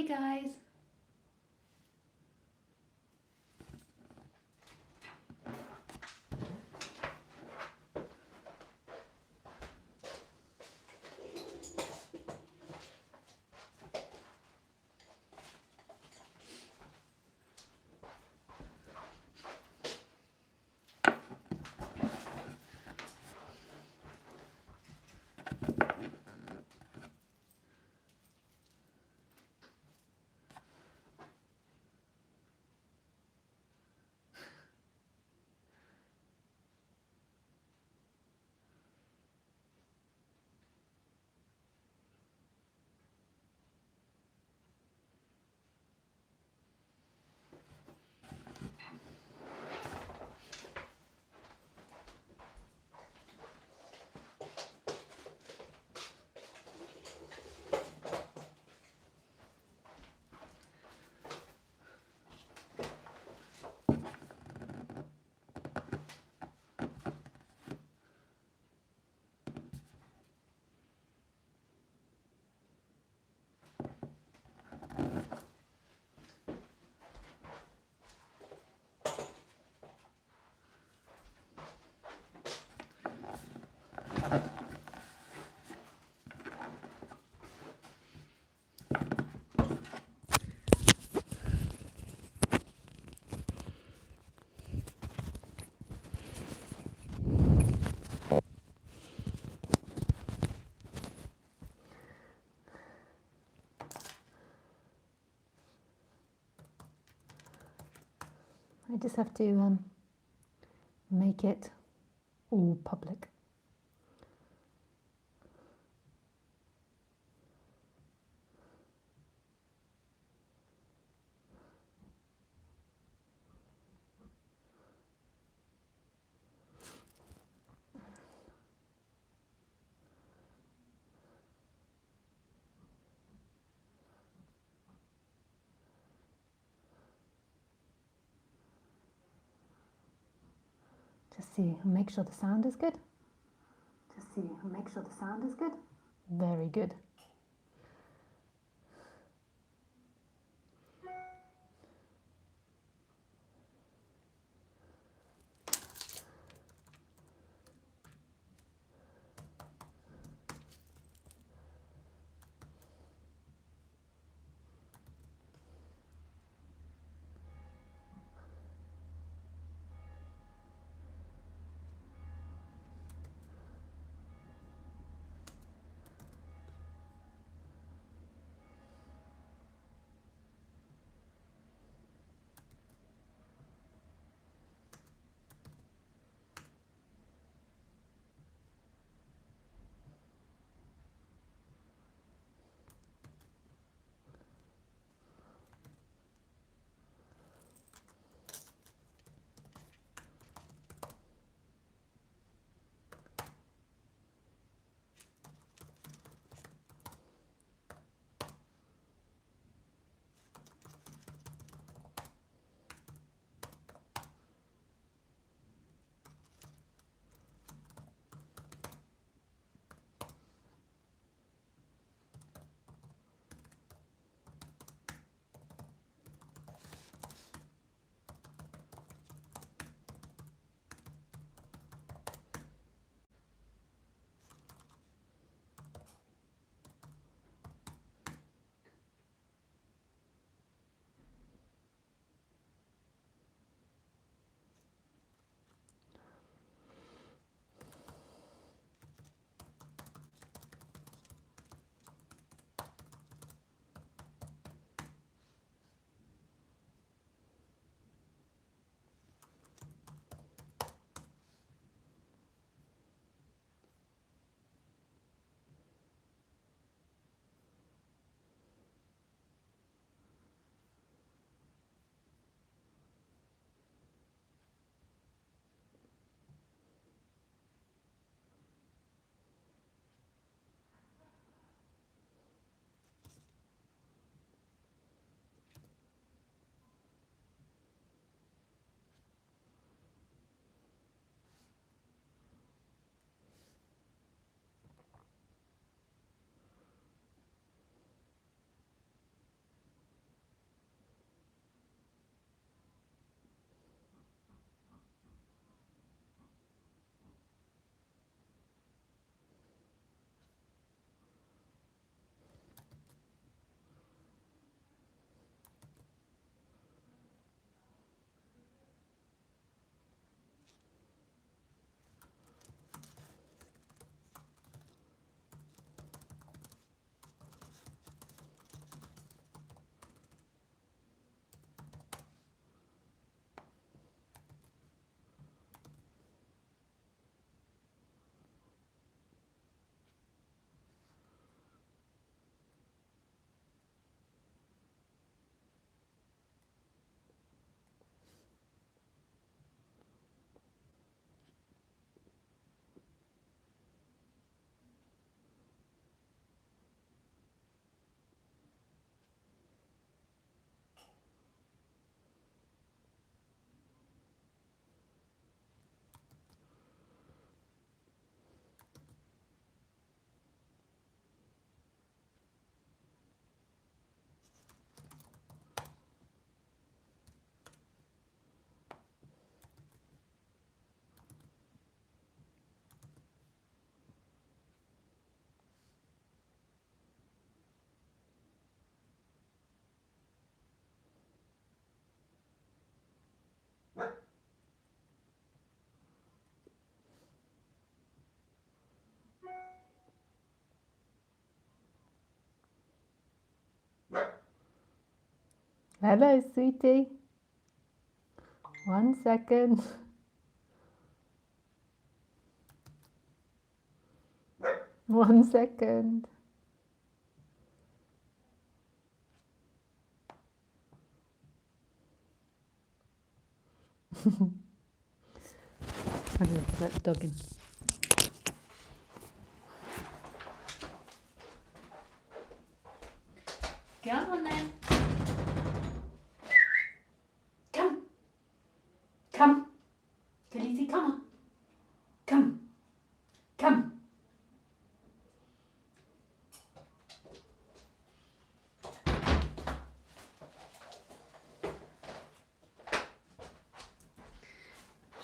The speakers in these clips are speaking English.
Hey guys. I just have to make it all public. Just see, make sure the sound is good. Just see, make sure the sound is good. Very good. Hello, sweetie. 1 second. One second. I'm going to let the dog in. Come on then. Come. Come. Khaleesi, come on. Come. Come.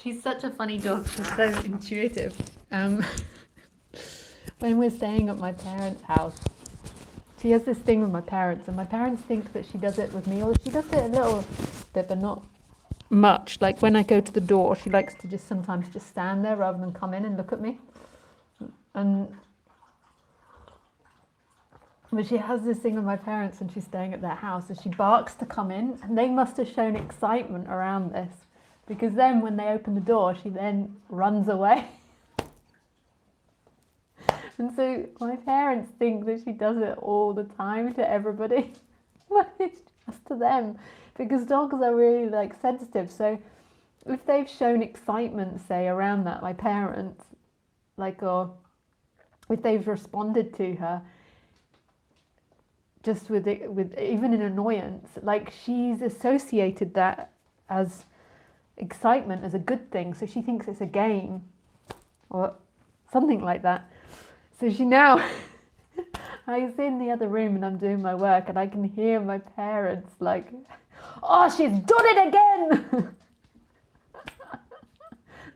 She's such a funny dog. She's so intuitive. When we're staying at my parents' house, she has this thing with my parents, and my parents think that she does it with me, or she does it a little bit, but not much. Like when I go to the door, she likes to just sometimes just stand there rather than come in and look at me. But she has this thing with my parents when she's staying at their house, and she barks to come in, and they must have shown excitement around this, because then when they open the door, she then runs away. And so my parents think that she does it all the time to everybody, but it's just to them, because dogs are really like sensitive. So if they've shown excitement, say, around that, my parents, like, or if they've responded to her just with it, with even an annoyance, like she's associated that as excitement as a good thing, so she thinks it's a game or something like that. So she now I was in the other room and I'm doing my work, and I can hear my parents like, oh, she's done it again.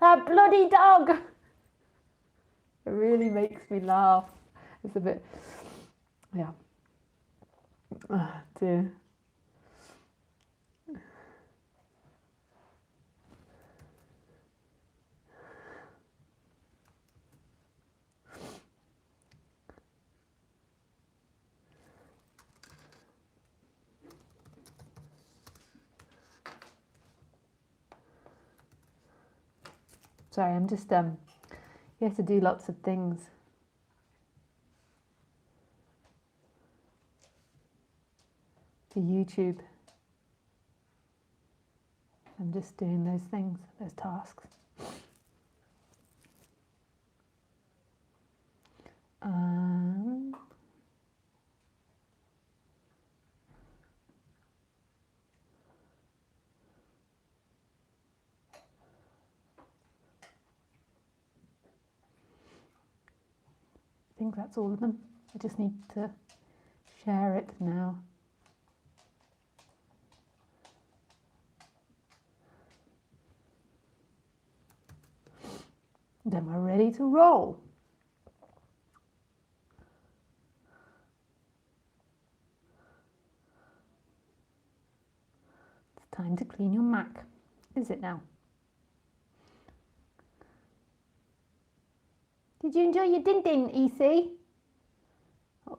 That bloody dog. It really makes me laugh. It's a bit, yeah. Oh, dear. Sorry, I'm just you have to do lots of things. To YouTube. I'm just doing those things, those tasks. Um, I think that's all of them. I just need to share it now. Then we're ready to roll. It's time to clean your Mac. Is it now? Did you enjoy your din din, EC? Oh.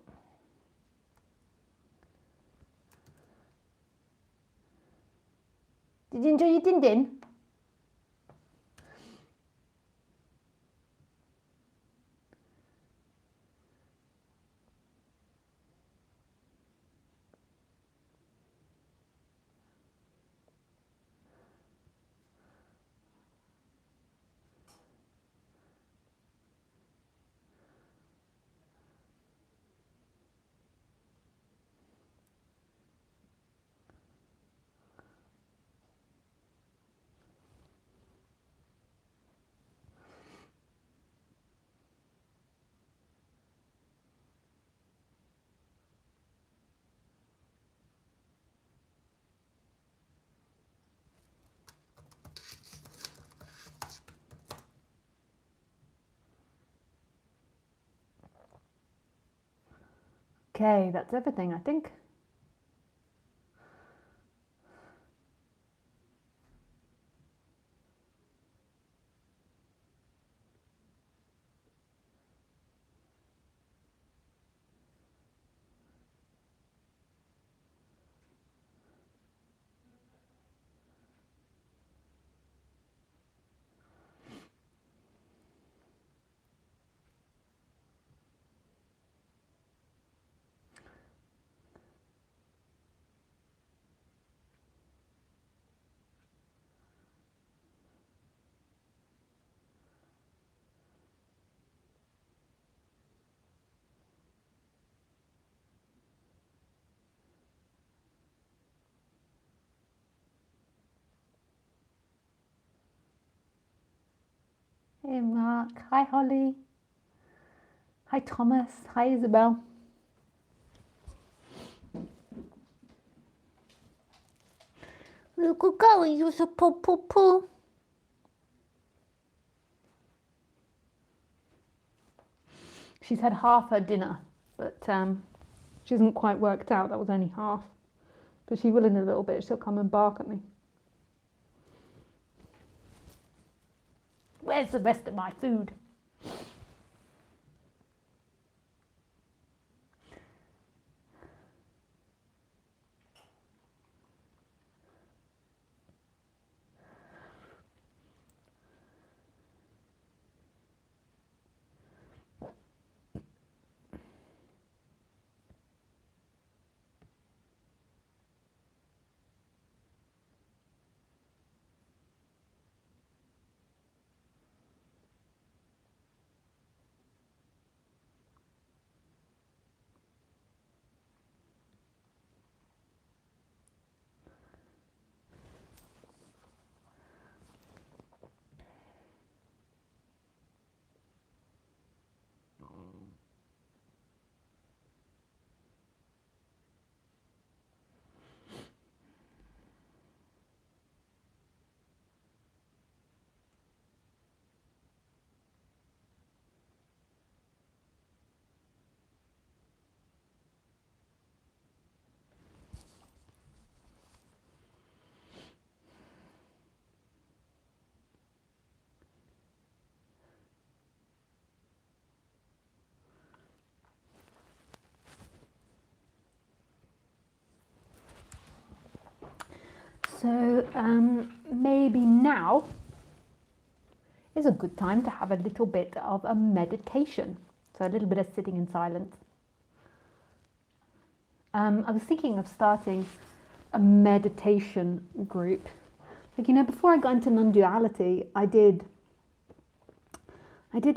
Did you enjoy your din din? Okay, that's everything, I think. Hey Mark. Hi Holly. Hi Thomas. Hi Isabel. Look, go, you so poo poo poo. She's had half her dinner, but she hasn't quite worked out. That was only half. But she will in a little bit. She'll come and bark at me. Where's the rest of my food? So maybe now is a good time to have a little bit of a meditation. So a little bit of sitting in silence. I was thinking of starting a meditation group. Like, you know, before I got into non-duality, I did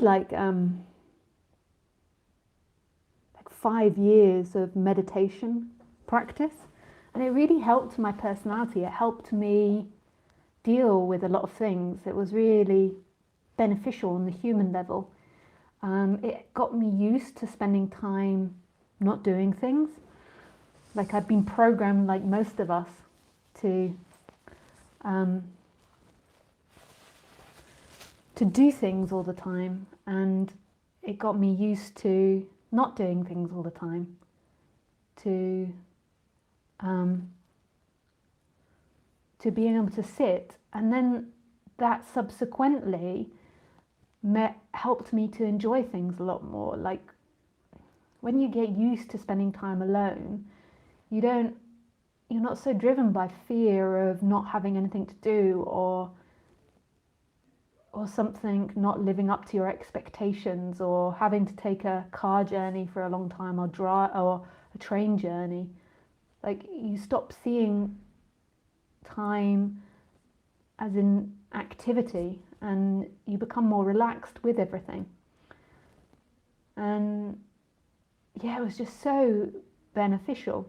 like 5 years of meditation practice, and it really helped my personality. It helped me deal with a lot of things. It was really beneficial on the human level. It got me used to spending time not doing things. Like, I've been programmed, like most of us, to do things all the time, and it got me used to not doing things all the time, to being able to sit, and then that subsequently helped me to enjoy things a lot more. Like, when you get used to spending time alone, you're not so driven by fear of not having anything to do, or something not living up to your expectations, or having to take a car journey for a long time, or a train journey. Like, you stop seeing time as in activity, and you become more relaxed with everything. And yeah, it was just so beneficial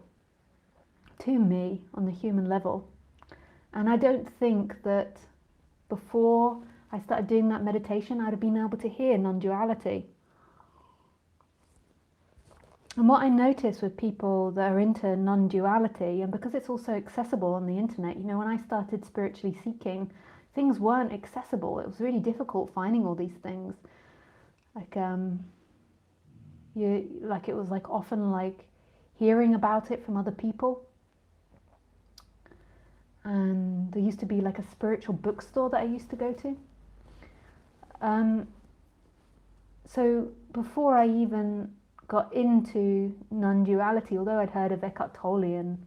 to me on the human level. And I don't think that before I started doing that meditation, I'd have been able to hear non-duality. And what I notice with people that are into non-duality, and because it's also accessible on the internet, you know, when I started spiritually seeking, things weren't accessible. It was really difficult finding all these things. Like, it was like often like hearing about it from other people. And there used to be like a spiritual bookstore that I used to go to. So before I even got into non-duality, although I'd heard of Eckhart Tolle and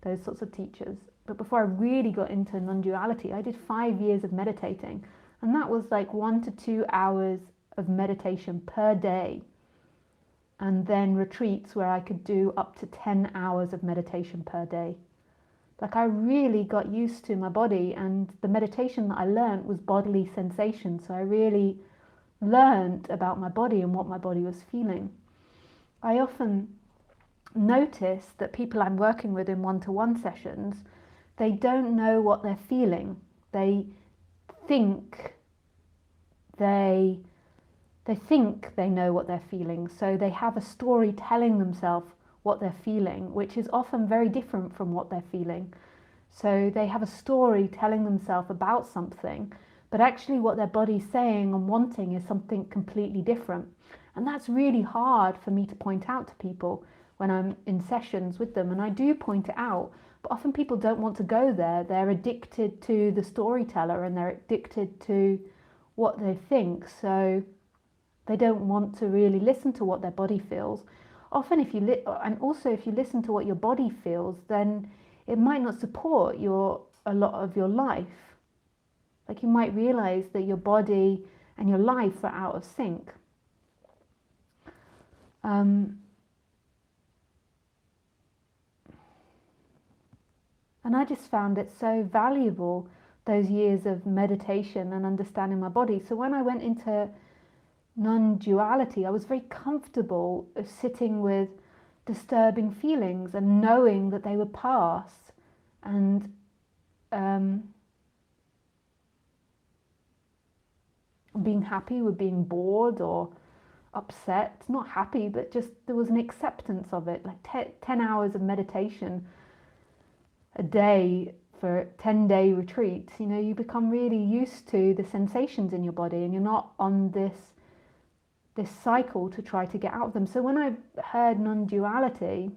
those sorts of teachers, but before I really got into non-duality, I did 5 years of meditating, and that was like 1 to 2 hours of meditation per day, and then retreats where I could do up to 10 hours of meditation per day. Like, I really got used to my body, and the meditation that I learned was bodily sensation. So I really learned about my body and what my body was feeling. I often notice that people I'm working with in one-to-one sessions, they don't know what they're feeling. They think they think they know what they're feeling, so they have a story telling themselves what they're feeling, which is often very different from what they're feeling. So they have a story telling themselves about something, but actually what their body's saying and wanting is something completely different. And that's really hard for me to point out to people when I'm in sessions with them. And I do point it out, but often people don't want to go there. They're addicted to the storyteller and they're addicted to what they think. So they don't want to really listen to what their body feels. Often and also if you listen to what your body feels, then it might not support a lot of your life. Like you might realize that your body and your life are out of sync. And I just found it so valuable, those years of meditation and understanding my body. So when I went into non-duality, I was very comfortable of sitting with disturbing feelings and knowing that they would pass, and being happy with being bored or upset. Not happy, but just there was an acceptance of it. Like 10 hours of meditation a day for a 10-day retreat, you know, you become really used to the sensations in your body and you're not on this cycle to try to get out of them. So when I heard non-duality,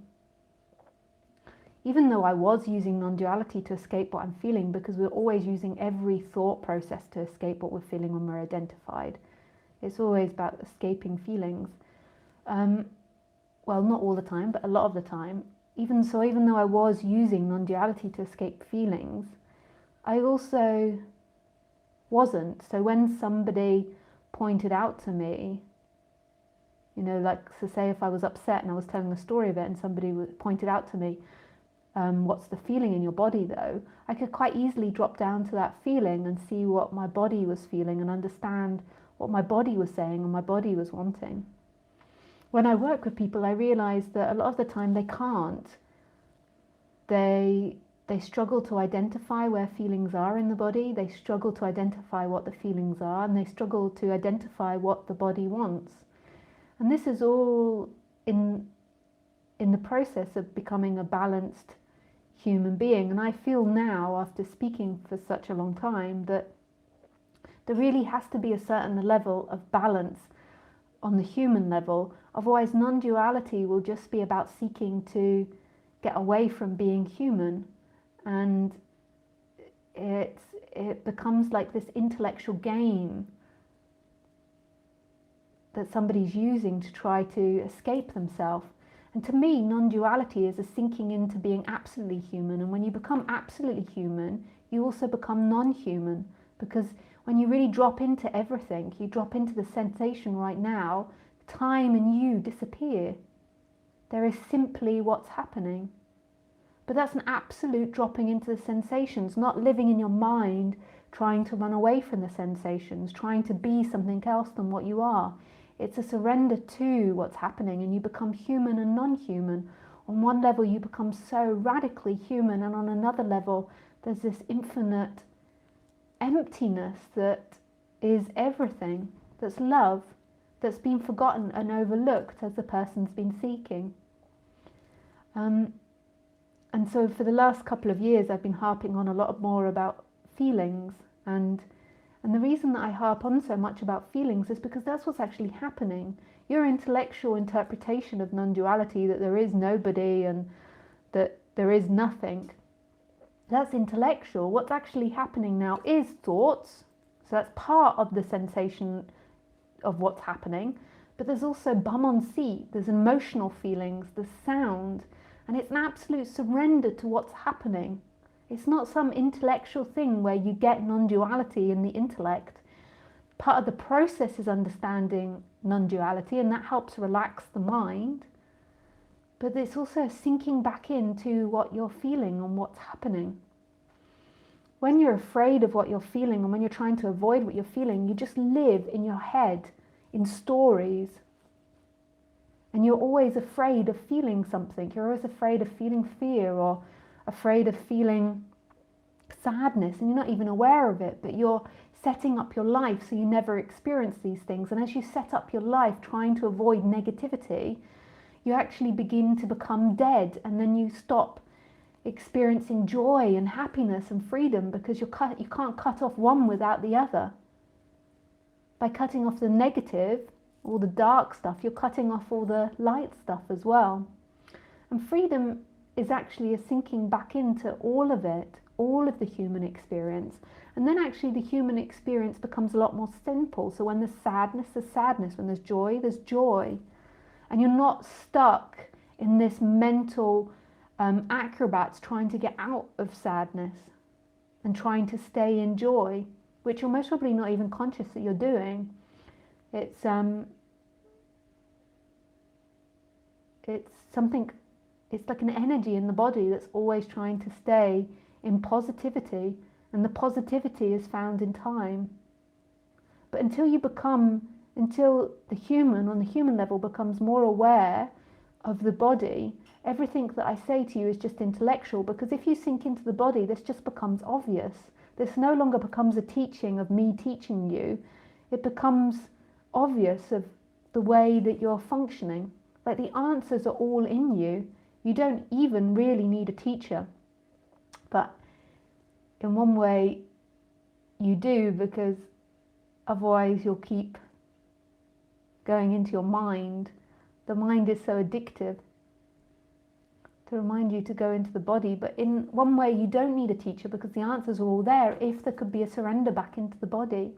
even though I was using non-duality to escape what I'm feeling, because we're always using every thought process to escape what we're feeling when we're identified. It's always about escaping feelings. Well, not all the time, but a lot of the time. Even though I was using non-duality to escape feelings, I also wasn't. So when somebody pointed out to me, you know, like, so say if I was upset and I was telling a story of it and somebody pointed out to me, what's the feeling in your body though? I could quite easily drop down to that feeling and see what my body was feeling and understand what my body was saying and my body was wanting. When I work with people, I realize that a lot of the time they can't. They struggle to identify where feelings are in the body. They struggle to identify what the feelings are, and they struggle to identify what the body wants. And this is all in the process of becoming a balanced human being. And I feel now, after speaking for such a long time, that there really has to be a certain level of balance on the human level. Otherwise, non-duality will just be about seeking to get away from being human, and it becomes like this intellectual game that somebody's using to try to escape themselves. And to me, non-duality is a sinking into being absolutely human. And when you become absolutely human, you also become non-human, because when you really drop into everything, you drop into the sensation right now, time and you disappear. There is simply what's happening. But that's an absolute dropping into the sensations, not living in your mind, trying to run away from the sensations, trying to be something else than what you are. It's a surrender to what's happening, and you become human and non-human. On one level, you become so radically human, and on another level, there's this infinite emptiness that is everything, that's love, that's been forgotten and overlooked as the person's been seeking. And so for the last couple of years, I've been harping on a lot more about feelings. And the reason that I harp on so much about feelings is because that's what's actually happening. Your intellectual interpretation of non-duality, that there is nobody and that there is nothing, that's intellectual. What's actually happening now is thoughts. So that's part of the sensation of what's happening. But there's also bum on seat, there's emotional feelings, there's sound, and it's an absolute surrender to what's happening. It's not some intellectual thing where you get non-duality in the intellect. Part of the process is understanding non-duality, and that helps relax the mind. But it's also sinking back into what you're feeling and what's happening. When you're afraid of what you're feeling and when you're trying to avoid what you're feeling, you just live in your head, in stories. And you're always afraid of feeling something. You're always afraid of feeling fear or afraid of feeling sadness, and you're not even aware of it, but you're setting up your life so you never experience these things. And as you set up your life trying to avoid negativity, you actually begin to become dead, and then you stop experiencing joy and happiness and freedom, because you can't cut off one without the other. By cutting off the negative, all the dark stuff, you're cutting off all the light stuff as well. And freedom is actually a sinking back into all of it, all of the human experience. And then actually the human experience becomes a lot more simple. So when there's sadness, there's sadness. When there's joy, there's joy. And you're not stuck in this mental acrobats trying to get out of sadness and trying to stay in joy, which you're most probably not even conscious that you're doing. It's something, it's like an energy in the body that's always trying to stay in positivity, and the positivity is found in time. But until the human, on the human level, becomes more aware of the body, everything that I say to you is just intellectual, because if you sink into the body, this just becomes obvious. This no longer becomes a teaching of me teaching you. It becomes obvious of the way that you're functioning. Like the answers are all in you. You don't even really need a teacher. But in one way you do, because otherwise you'll keep going into your mind. The mind is so addictive to remind you to go into the body. But in one way you don't need a teacher, because the answers are all there. If there could be a surrender back into the body,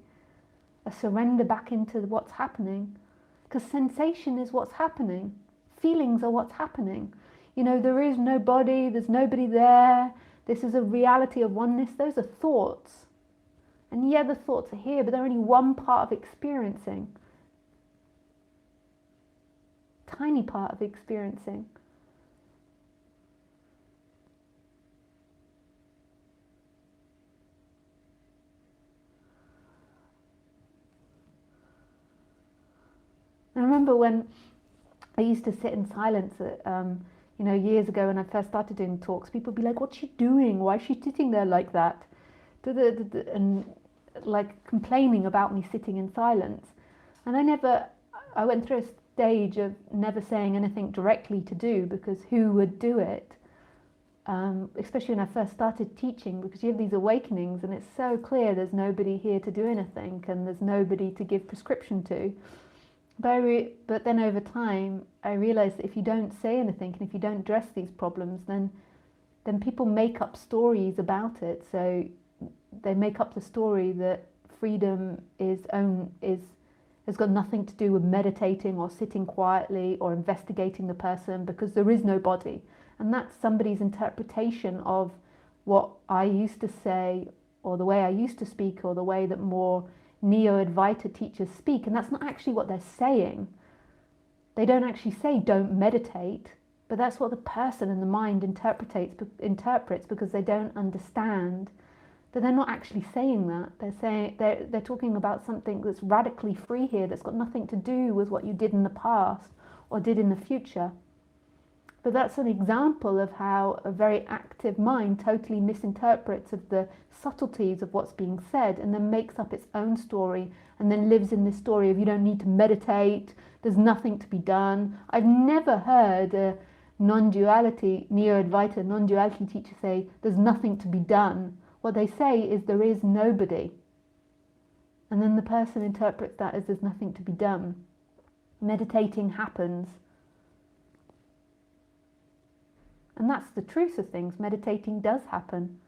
a surrender back into what's happening, because sensation is what's happening, feelings are what's happening. You know, there is no body, there's nobody there, this is a reality of oneness. Those are thoughts, and yeah, the thoughts are here, but they're only one part of experiencing, tiny part of experiencing. I remember when I used to sit in silence, years ago when I first started doing talks, people would be like, "What's she doing? Why is she sitting there like that?" And like complaining about me sitting in silence. And I went through a stage of never saying anything directly to do, because who would do it? Especially when I first started teaching, because you have these awakenings and it's so clear there's nobody here to do anything, and there's nobody to give prescription to. But then over time, I realized that if you don't say anything and if you don't address these problems, then people make up stories about it. So they make up the story that freedom has got nothing to do with meditating or sitting quietly or investigating the person, because there is no body. And that's somebody's interpretation of what I used to say, or the way I used to speak, or the way that more Neo-Advaita teachers speak. And that's not actually what they're saying. They don't actually say don't meditate, but that's what the person in the mind interprets, because they don't understand that they're not actually saying that. They're talking about something that's radically free here, that's got nothing to do with what you did in the past or did in the future. But that's an example of how a very active mind totally misinterprets of the subtleties of what's being said, and then makes up its own story, and then lives in this story of you don't need to meditate, there's nothing to be done. I've never heard a non-duality, Neo-Advaita non-duality teacher say there's nothing to be done. What they say is there is nobody. And then the person interprets that as there's nothing to be done. Meditating happens. And that's the truth of things. Meditating does happen.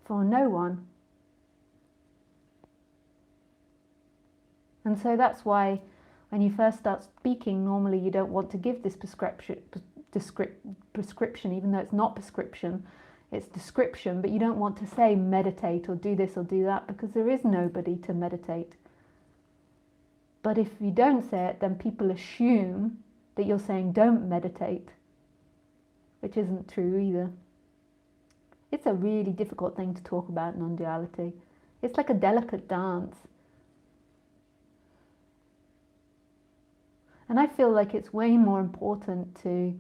For no one. And so that's why when you first start speaking, normally you don't want to give this prescription, even though it's not prescription, it's description, but you don't want to say meditate or do this or do that, because there is nobody to meditate. But if you don't say it, then people assume that you're saying don't meditate, which isn't true either. It's a really difficult thing to talk about, non-duality. It's like a delicate dance. And I feel like it's way more important to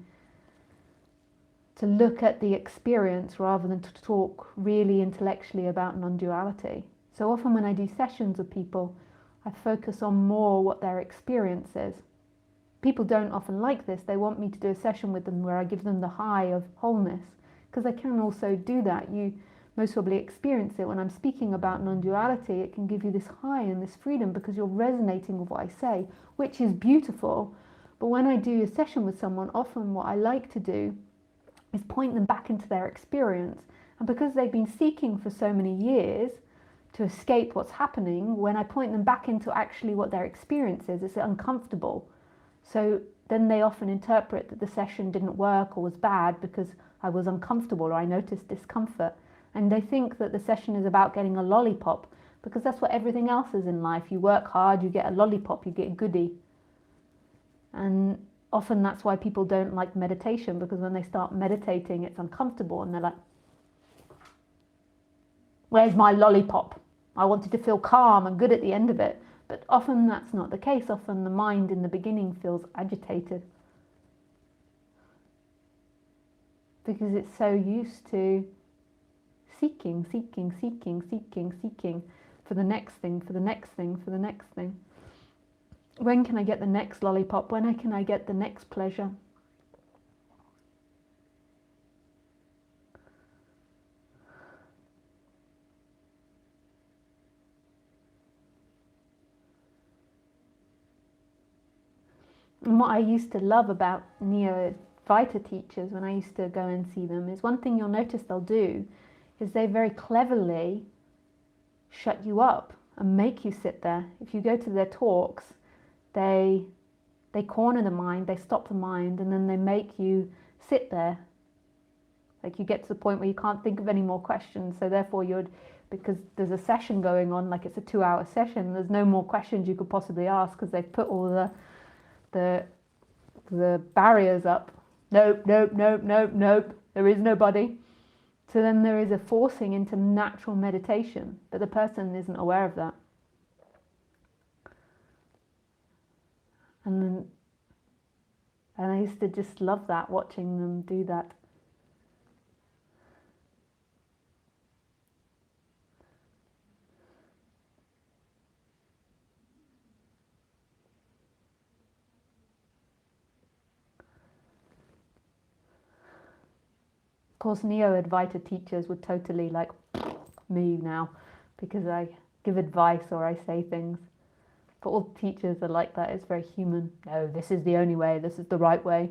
to look at the experience rather than to talk really intellectually about non-duality. So often when I do sessions with people, I focus on more what their experience is. People don't often like this. They want me to do a session with them where I give them the high of wholeness, because I can also do that. You most probably experience it when I'm speaking about non-duality. It can give you this high and this freedom because you're resonating with what I say, which is beautiful. But when I do a session with someone, often what I like to do is point them back into their experience. And because they've been seeking for so many years to escape what's happening, when I point them back into actually what their experience is, it's uncomfortable. So then they often interpret that the session didn't work or was bad because I was uncomfortable or I noticed discomfort. And they think that the session is about getting a lollipop, because that's what everything else is in life. You work hard, you get a lollipop, you get a goodie. And often that's why people don't like meditation, because when they start meditating, it's uncomfortable and they're like, where's my lollipop? I wanted to feel calm and good at the end of it. But often that's not the case. Often the mind in the beginning feels agitated because it's so used to seeking for the next thing, for the next thing, for the next thing. When can I get the next lollipop? When can I get the next pleasure? And what I used to love about Neo-Vita teachers when I used to go and see them is one thing you'll notice they'll do is they very cleverly shut you up and make you sit there. If you go to their talks, they corner the mind, they stop the mind, and then they make you sit there. Like you get to the point where you can't think of any more questions, so therefore because there's a session going on, like it's a 2-hour session, there's no more questions you could possibly ask because they've put all the barriers up. Nope, there is nobody. So then there is a forcing into natural meditation, but the person isn't aware of that. And I used to just love that, watching them do that. Of course, Neo-Advaita teachers would totally like me now because I give advice or I say things. But all teachers are like that. It's very human. No, this is the only way. This is the right way.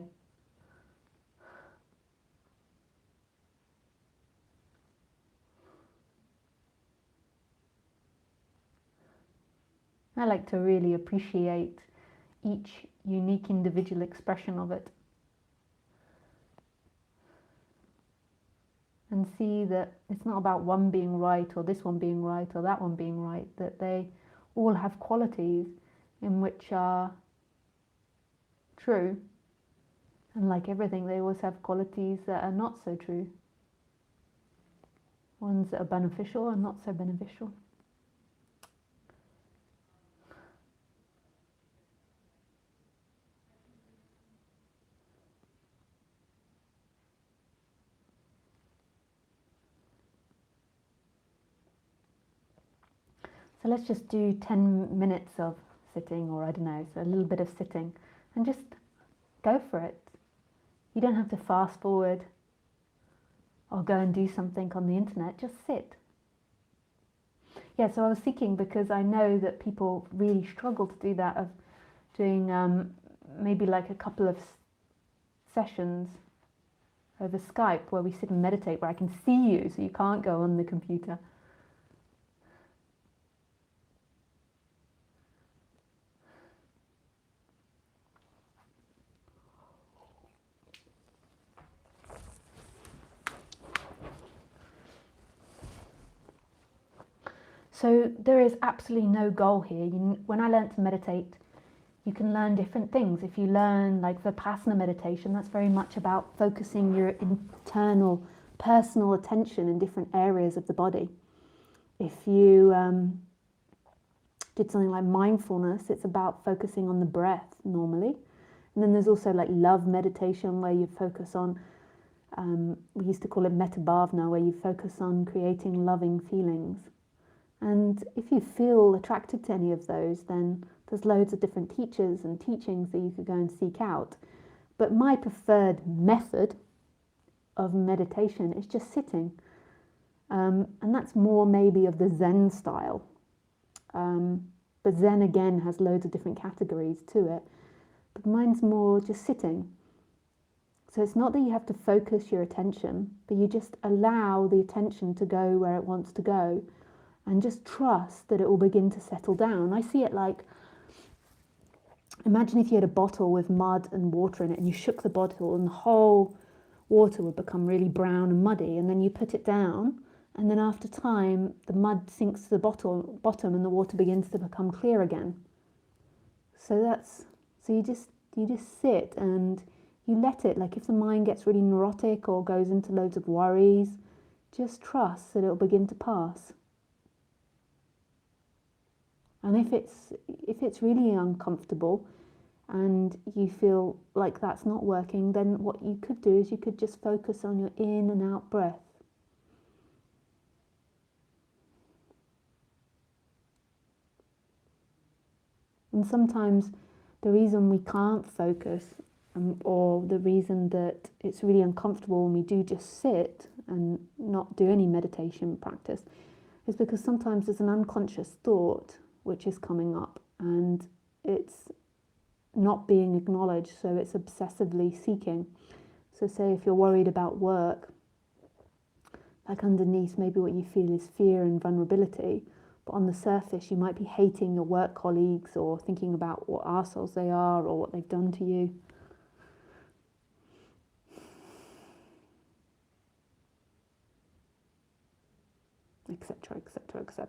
I like to really appreciate each unique individual expression of it. And see that it's not about one being right or this one being right or that one being right, that they all have qualities in which are true. And like everything, they always have qualities that are not so true. Ones that are beneficial and not so beneficial. So let's just do 10 minutes of sitting, or I don't know, so a little bit of sitting, and just go for it. You don't have to fast forward or go and do something on the internet, just sit. Yeah, so I was thinking, because I know that people really struggle to do that, of doing maybe like a couple of sessions over Skype where we sit and meditate, where I can see you so you can't go on the computer. So there is absolutely no goal here. When I learned to meditate, you can learn different things. If you learn like Vipassana meditation, that's very much about focusing your internal, personal attention in different areas of the body. If you did something like mindfulness, it's about focusing on the breath normally. And then there's also like love meditation, where you focus on We used to call it metabhavna, where you focus on creating loving feelings. And if you feel attracted to any of those, then there's loads of different teachers and teachings that you could go and seek out. But my preferred method of meditation is just sitting. And that's more maybe of the Zen style. But Zen again has loads of different categories to it. But mine's more just sitting. So it's not that you have to focus your attention, but you just allow the attention to go where it wants to go and just trust that it will begin to settle down. I see it like, imagine if you had a bottle with mud and water in it and you shook the bottle and the whole water would become really brown and muddy, and then you put it down, and then after time the mud sinks to the bottom and the water begins to become clear again. So you just sit and you let it, like if the mind gets really neurotic or goes into loads of worries, just trust that it'll begin to pass. And if it's really uncomfortable and you feel like that's not working, then what you could do is you could just focus on your in and out breath. And sometimes the reason we can't focus, or the reason that it's really uncomfortable when we do just sit and not do any meditation practice, is because sometimes there's an unconscious thought which is coming up and it's not being acknowledged, so it's obsessively seeking. So say if you're worried about work, like underneath maybe what you feel is fear and vulnerability, but on the surface you might be hating your work colleagues or thinking about what arseholes they are or what they've done to you. Etc., etc., etc.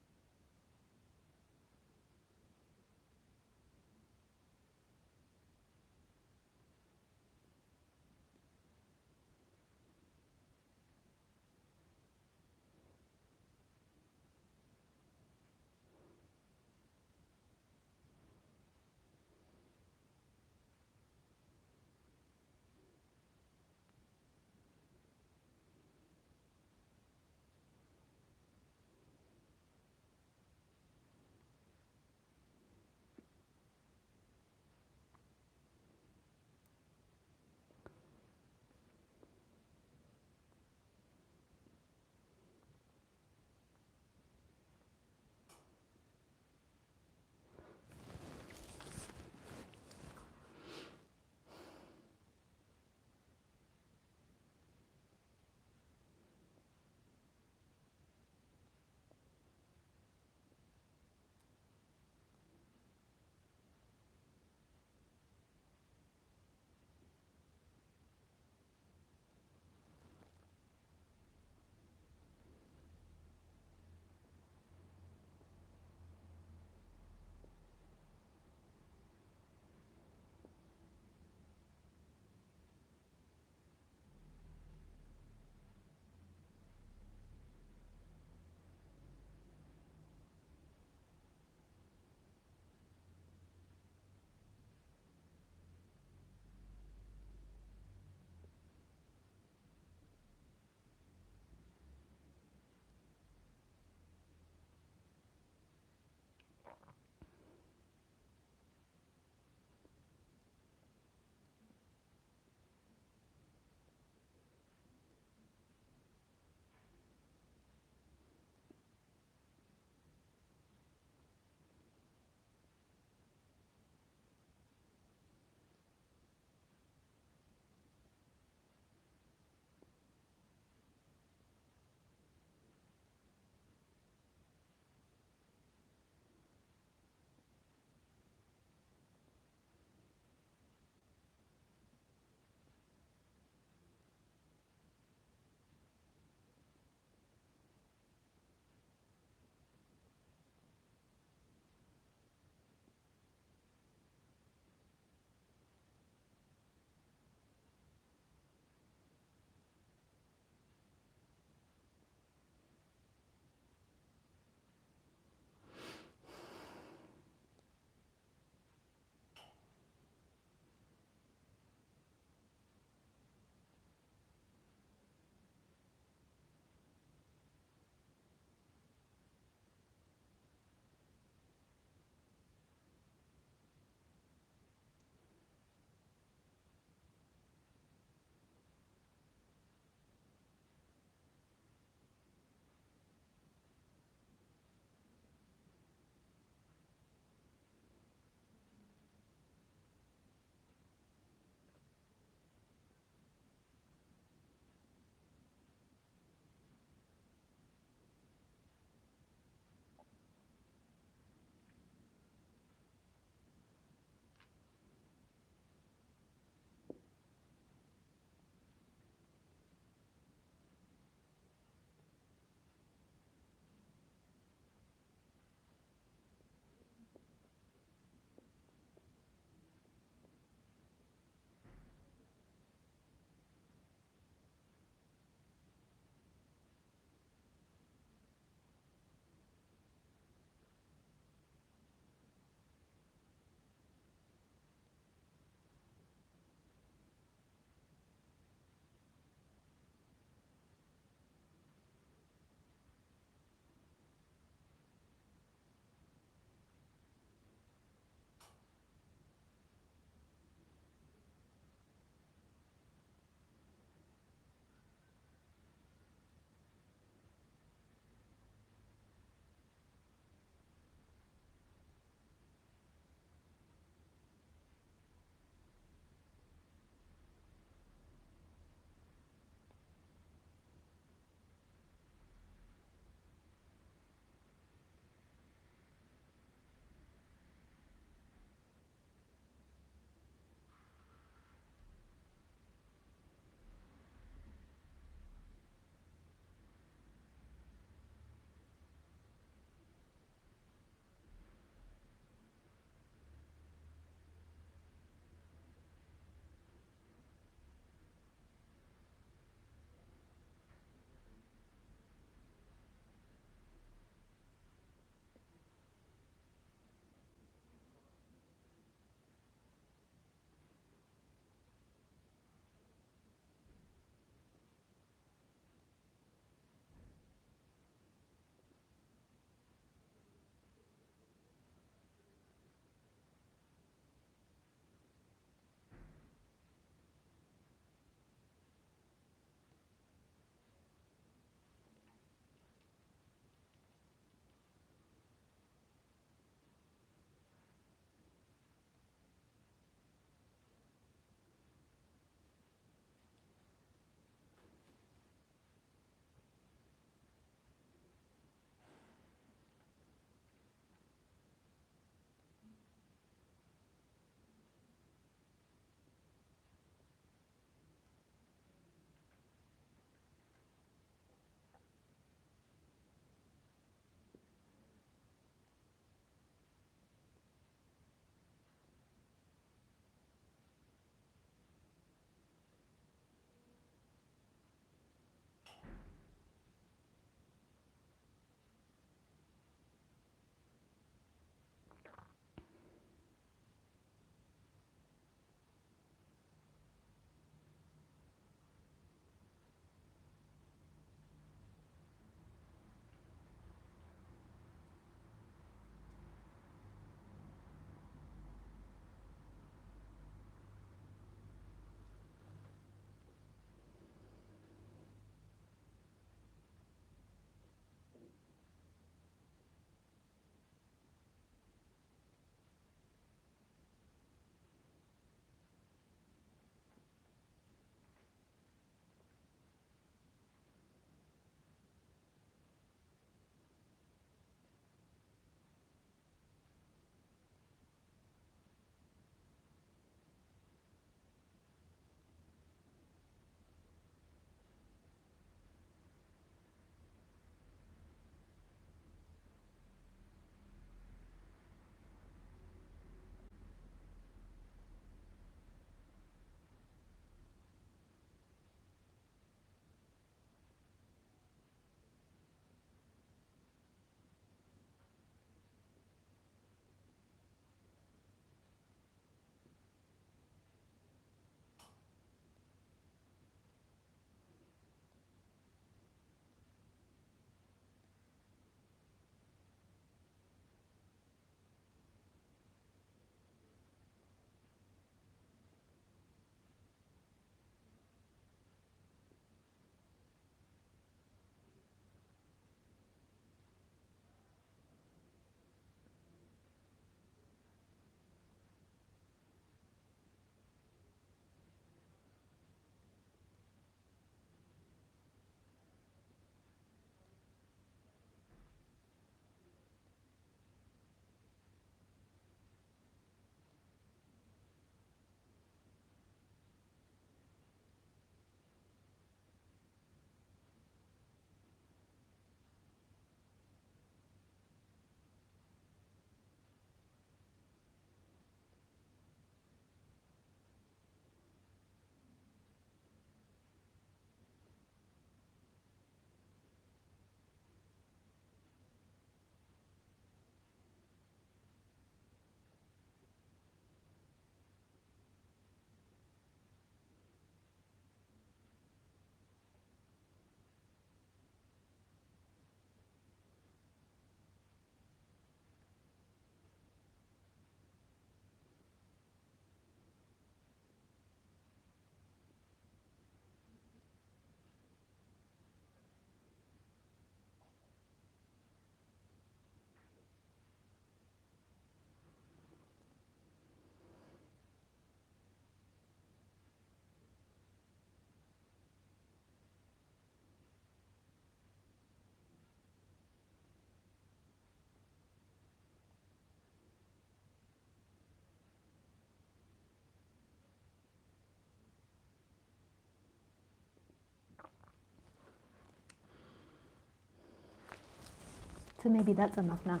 So maybe that's enough now.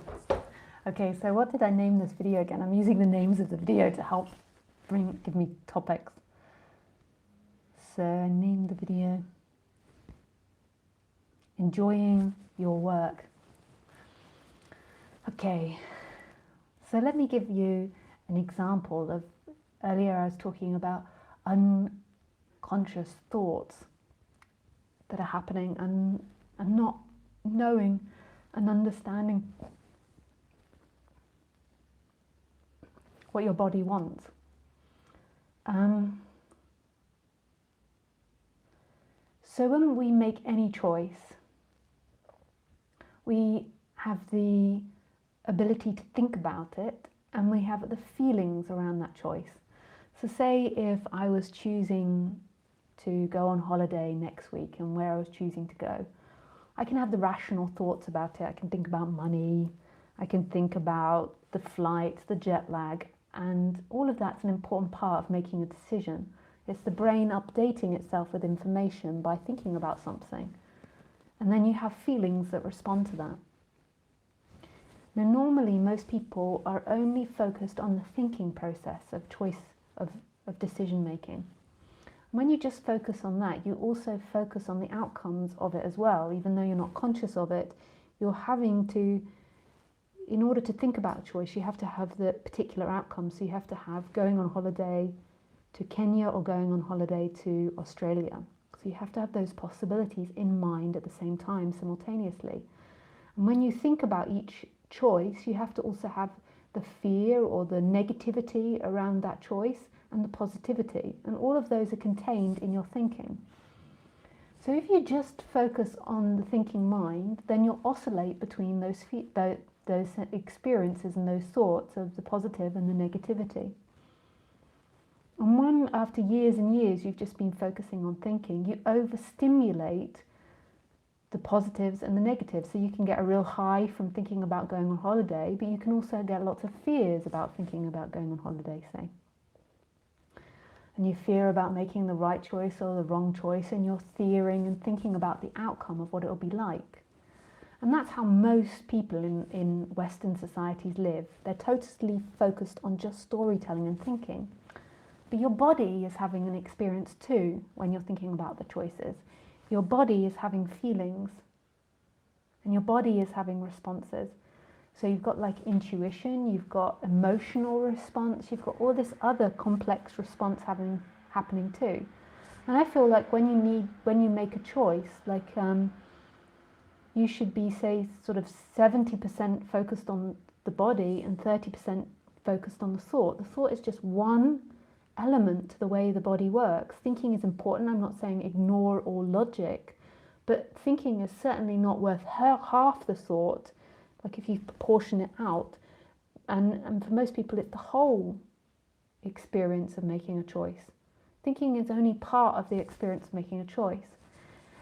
Okay, so what did I name this video again? I'm using the names of the video to help give me topics. So I named the video Enjoying Your Work. Okay, so let me give you an example of, earlier I was talking about unconscious thoughts that are happening and not knowing and understanding what your body wants. So when we make any choice, we have the ability to think about it, and we have the feelings around that choice. So say if I was choosing to go on holiday next week and where I was choosing to go, I can have the rational thoughts about it. I can think about money, I can think about the flight, the jet lag, and all of that's an important part of making a decision. It's the brain updating itself with information by thinking about something. And then you have feelings that respond to that. Now, normally most people are only focused on the thinking process of choice, of decision making. When you just focus on that, you also focus on the outcomes of it as well. Even though you're not conscious of it, you're having to, in order to think about a choice, you have to have the particular outcome. So you have to have going on holiday to Kenya or going on holiday to Australia. So you have to have those possibilities in mind at the same time, simultaneously. And when you think about each choice, you have to also have the fear or the negativity around that choice and the positivity. And all of those are contained in your thinking. So if you just focus on the thinking mind, then you'll oscillate between those experiences and those thoughts of the positive and the negativity. And when, after years and years, you've just been focusing on thinking, you overstimulate the positives and the negatives. So you can get a real high from thinking about going on holiday, but you can also get lots of fears about thinking about going on holiday, say. And you fear about making the right choice or the wrong choice, and you're fearing and thinking about the outcome of what it'll be like. And that's how most people in Western societies live. They're totally focused on just storytelling and thinking. But your body is having an experience too when you're thinking about the choices. Your body is having feelings, and your body is having responses. So you've got like intuition, you've got emotional response, you've got all this other complex response happening too. And I feel like when you make a choice, like you should be, say, sort of 70% focused on the body and 30% focused on the thought. The thought is just one element to the way the body works. Thinking is important. I'm not saying ignore all logic, but thinking is certainly not worth half the thought, like if you proportion it out. And for most people, it's the whole experience of making a choice. Thinking is only part of the experience of making a choice.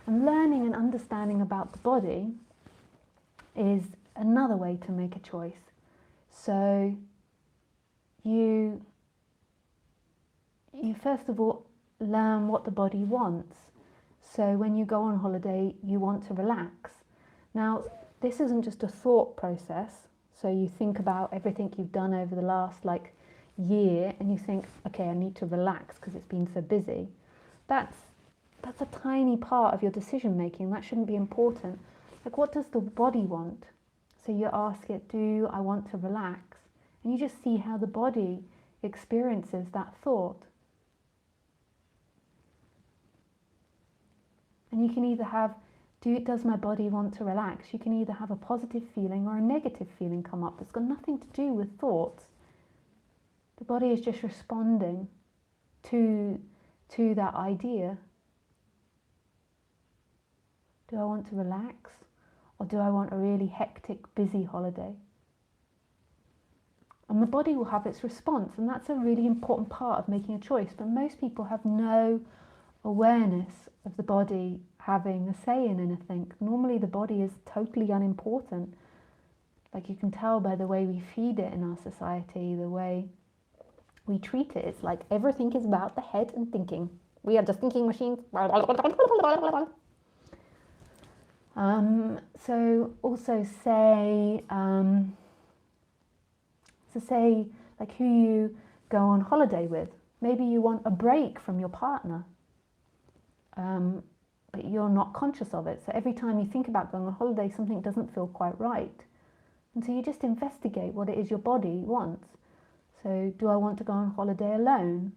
And learning and understanding about the body is another way to make a choice. So you first of all learn what the body wants. So when you go on holiday, you want to relax. Now, this isn't just a thought process. So you think about everything you've done over the last year, and you think, okay, I need to relax because it's been so busy. That's a tiny part of your decision making. That shouldn't be important. Like, what does the body want? So you ask it, do I want to relax? And you just see how the body experiences that thought. And you can either have, does my body want to relax? You can either have a positive feeling or a negative feeling come up that's got nothing to do with thoughts. The body is just responding to that idea. Do I want to relax, or do I want a really hectic, busy holiday? And the body will have its response, and that's a really important part of making a choice. But most people have no awareness of the body having a say in anything. Normally the body is totally unimportant. Like, you can tell by the way we feed it in our society, the way we treat it. It's like everything is about the head and thinking. We are just thinking machines. So also say, say like who you go on holiday with. Maybe you want a break from your partner, but you're not conscious of it. So every time you think about going on holiday, something doesn't feel quite right. And so you just investigate what it is your body wants. So do I want to go on holiday alone?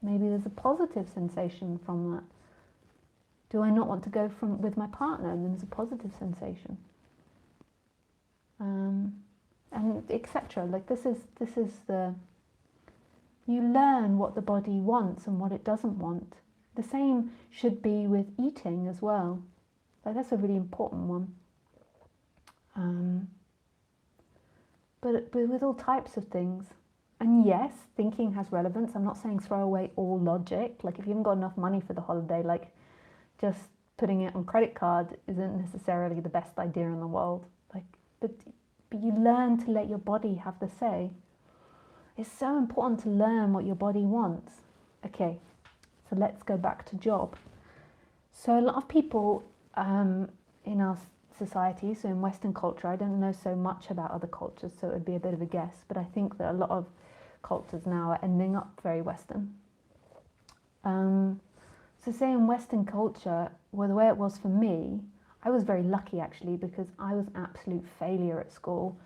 Maybe there's a positive sensation from that. Do I not want to go with my partner? And then there's a positive sensation. And etc. Like this is the, you learn what the body wants and what it doesn't want. The same should be with eating as well. Like that's a really important one. But with all types of things. And yes, thinking has relevance. I'm not saying throw away all logic. Like if you haven't got enough money for the holiday, like just putting it on credit card isn't necessarily the best idea in the world. Like, but you learn to let your body have the say. It's so important to learn what your body wants. Okay, so let's go back to job. So a lot of people in our society, so in Western culture, I don't know so much about other cultures, so it would be a bit of a guess, but I think that a lot of cultures now are ending up very Western. So say in Western culture, well, the way it was for me, I was very lucky actually because I was an absolute failure at school,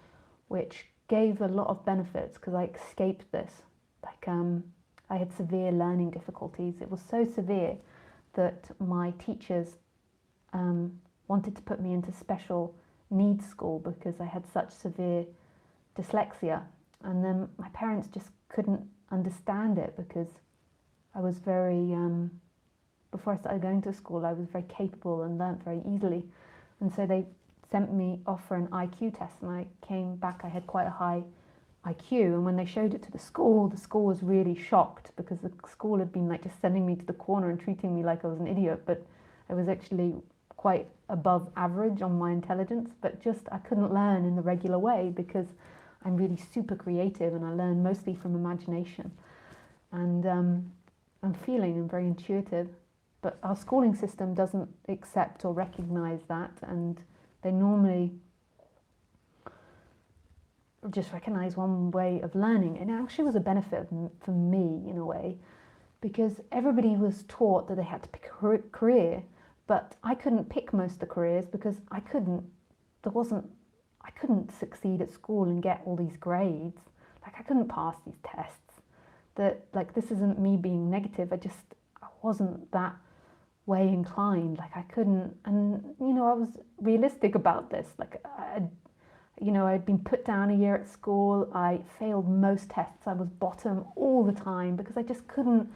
which gave a lot of benefits because I escaped this. Like I had severe learning difficulties. It was so severe that my teachers wanted to put me into special needs school because I had such severe dyslexia. And then my parents just couldn't understand it because I was very, before I started going to school, I was very capable and learnt very easily. And so they sent me off for an IQ test and I came back, I had quite a high IQ. And when they showed it to the school was really shocked because the school had been like just sending me to the corner and treating me like I was an idiot. But I was actually quite above average on my intelligence, but just I couldn't learn in the regular way because I'm really super creative and I learn mostly from imagination and feeling and very intuitive. But our schooling system doesn't accept or recognize that, and they normally just recognize one way of learning. And it actually was a benefit for me in a way, because everybody was taught that they had to pick a career, but I couldn't pick most of the careers because I couldn't succeed at school and get all these grades. Like I couldn't pass these tests. That like this isn't me being negative. I wasn't that way inclined. Like I couldn't, and you know I was realistic about this. Like I'd been put down a year at school. I failed most tests. I was bottom all the time because I just couldn't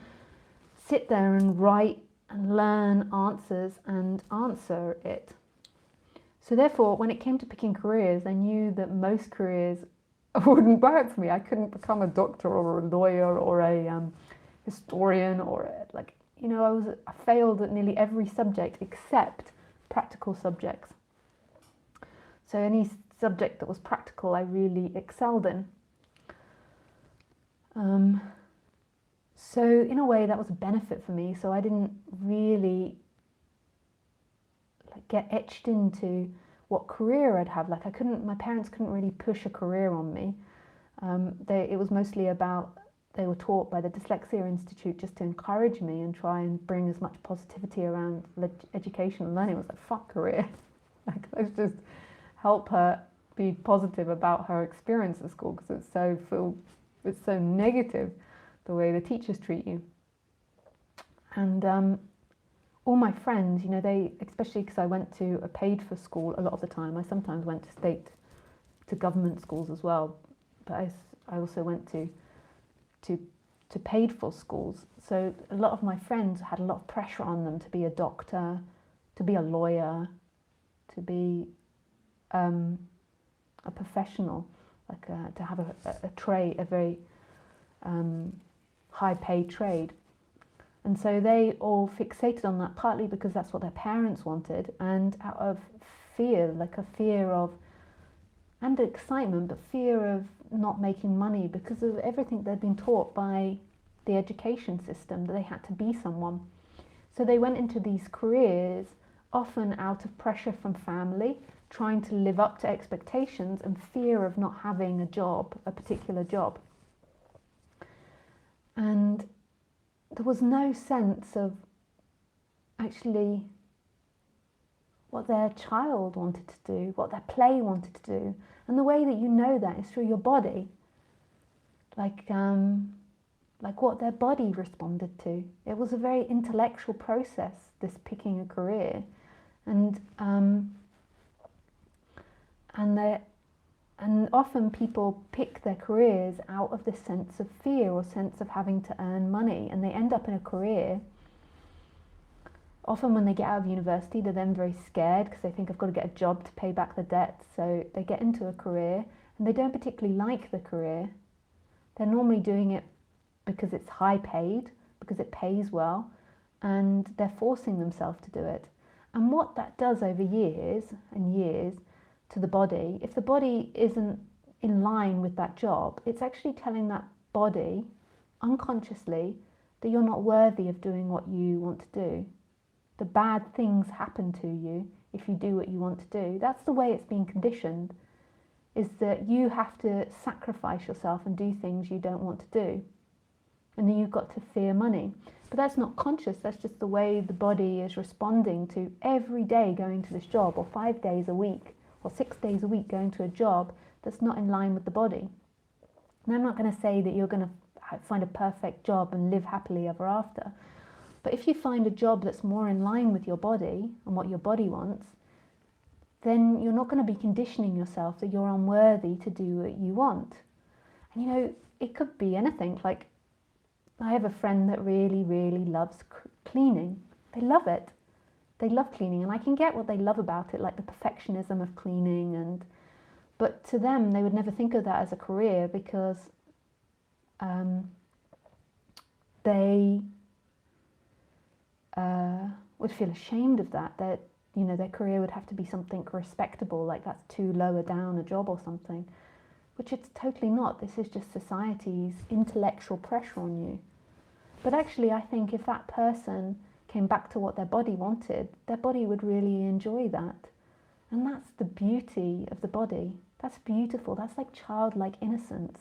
sit there and write and learn answers and answer it. So therefore, when it came to picking careers, I knew that most careers wouldn't work for me. I couldn't become a doctor or a lawyer or a historian or I failed at nearly every subject except practical subjects. So any subject that was practical, I really excelled in. So in a way, that was a benefit for me. So I didn't really get etched into what career I'd have. Like my parents couldn't really push a career on me. It was mostly about, they were taught by the Dyslexia Institute just to encourage me and try and bring as much positivity around education and learning. It was like, fuck career. Like, let's just help her be positive about her experience at school because it's so negative the way the teachers treat you. And all my friends, they, especially because I went to a paid for school a lot of the time. I sometimes went to government schools as well, but I also went to paid for schools. So a lot of my friends had a lot of pressure on them to be a doctor, to be a lawyer, to be a professional, like to have a trade, a very high paid trade. And so they all fixated on that, partly because that's what their parents wanted, and out of fear, like a fear of, and excitement, but fear of not making money because of everything they'd been taught by the education system, that they had to be someone. So they went into these careers often out of pressure from family, trying to live up to expectations and fear of not having a job, a particular job. And there was no sense of actually what their child wanted to do, what their play wanted to do. And the way that you know that is through your body. Like what their body responded to. It was a very intellectual process, this picking a career. And often people pick their careers out of this sense of fear or sense of having to earn money, and they end up in a career. Often when they get out of university, they're then very scared because they think, I've got to get a job to pay back the debt. So they get into a career and they don't particularly like the career. They're normally doing it because it's high paid, because it pays well, and they're forcing themselves to do it. And what that does over years and years to the body, if the body isn't in line with that job, it's actually telling that body unconsciously that you're not worthy of doing what you want to do. The bad things happen to you if you do what you want to do. That's the way it's been conditioned, is that you have to sacrifice yourself and do things you don't want to do. And then you've got to fear money. But that's not conscious, that's just the way the body is responding to every day going to this job, or 5 days a week, or 6 days a week going to a job that's not in line with the body. And I'm not going to say that you're going to find a perfect job and live happily ever after. But if you find a job that's more in line with your body and what your body wants, then you're not going to be conditioning yourself that you're unworthy to do what you want. And you know, it could be anything. Like, I have a friend that really, really loves cleaning. They love it. They love cleaning, and I can get what they love about it, like the perfectionism of cleaning. But to them, they would never think of that as a career because they would feel ashamed of that. That, you know, their career would have to be something respectable, like that's too lower down a job or something, which it's totally not. This is just society's intellectual pressure on you. But actually, I think if that person came back to what their body wanted, their body would really enjoy that. And that's the beauty of the body. That's beautiful. That's like childlike innocence.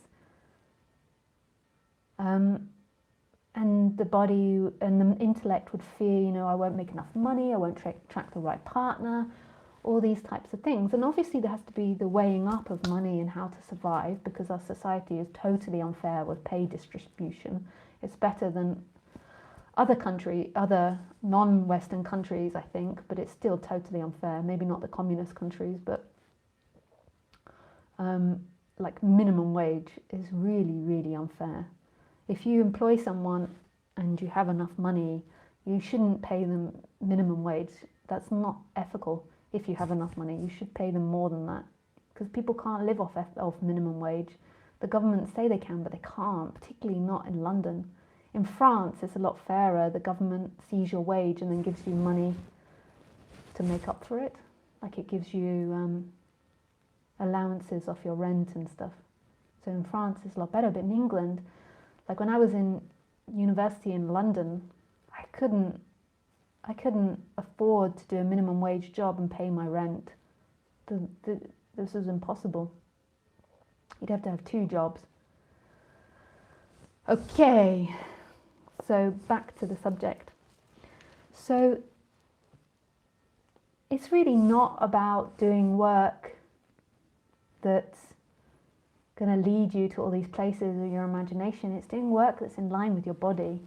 And the body and the intellect would fear, you know, I won't make enough money, I won't attract the right partner, all these types of things. And obviously there has to be the weighing up of money and how to survive, because our society is totally unfair with pay distribution. It's better than other non-Western countries, I think, but it's still totally unfair. Maybe not the communist countries, but like minimum wage is really, really unfair. If you employ someone and you have enough money, you shouldn't pay them minimum wage. That's not ethical. If you have enough money, you should pay them more than that, because people can't live off minimum wage. The government say they can, but they can't, particularly not in London. In France, it's a lot fairer. The government sees your wage and then gives you money to make up for it. Like it gives you allowances off your rent and stuff. So in France, it's a lot better. But in England, like when I was in university in London, I couldn't afford to do a minimum wage job and pay my rent. This was impossible. You'd have to have 2 jobs. Okay, so back to the subject. So it's really not about doing work that's going to lead you to all these places of your imagination. It's doing work that's in line with your body.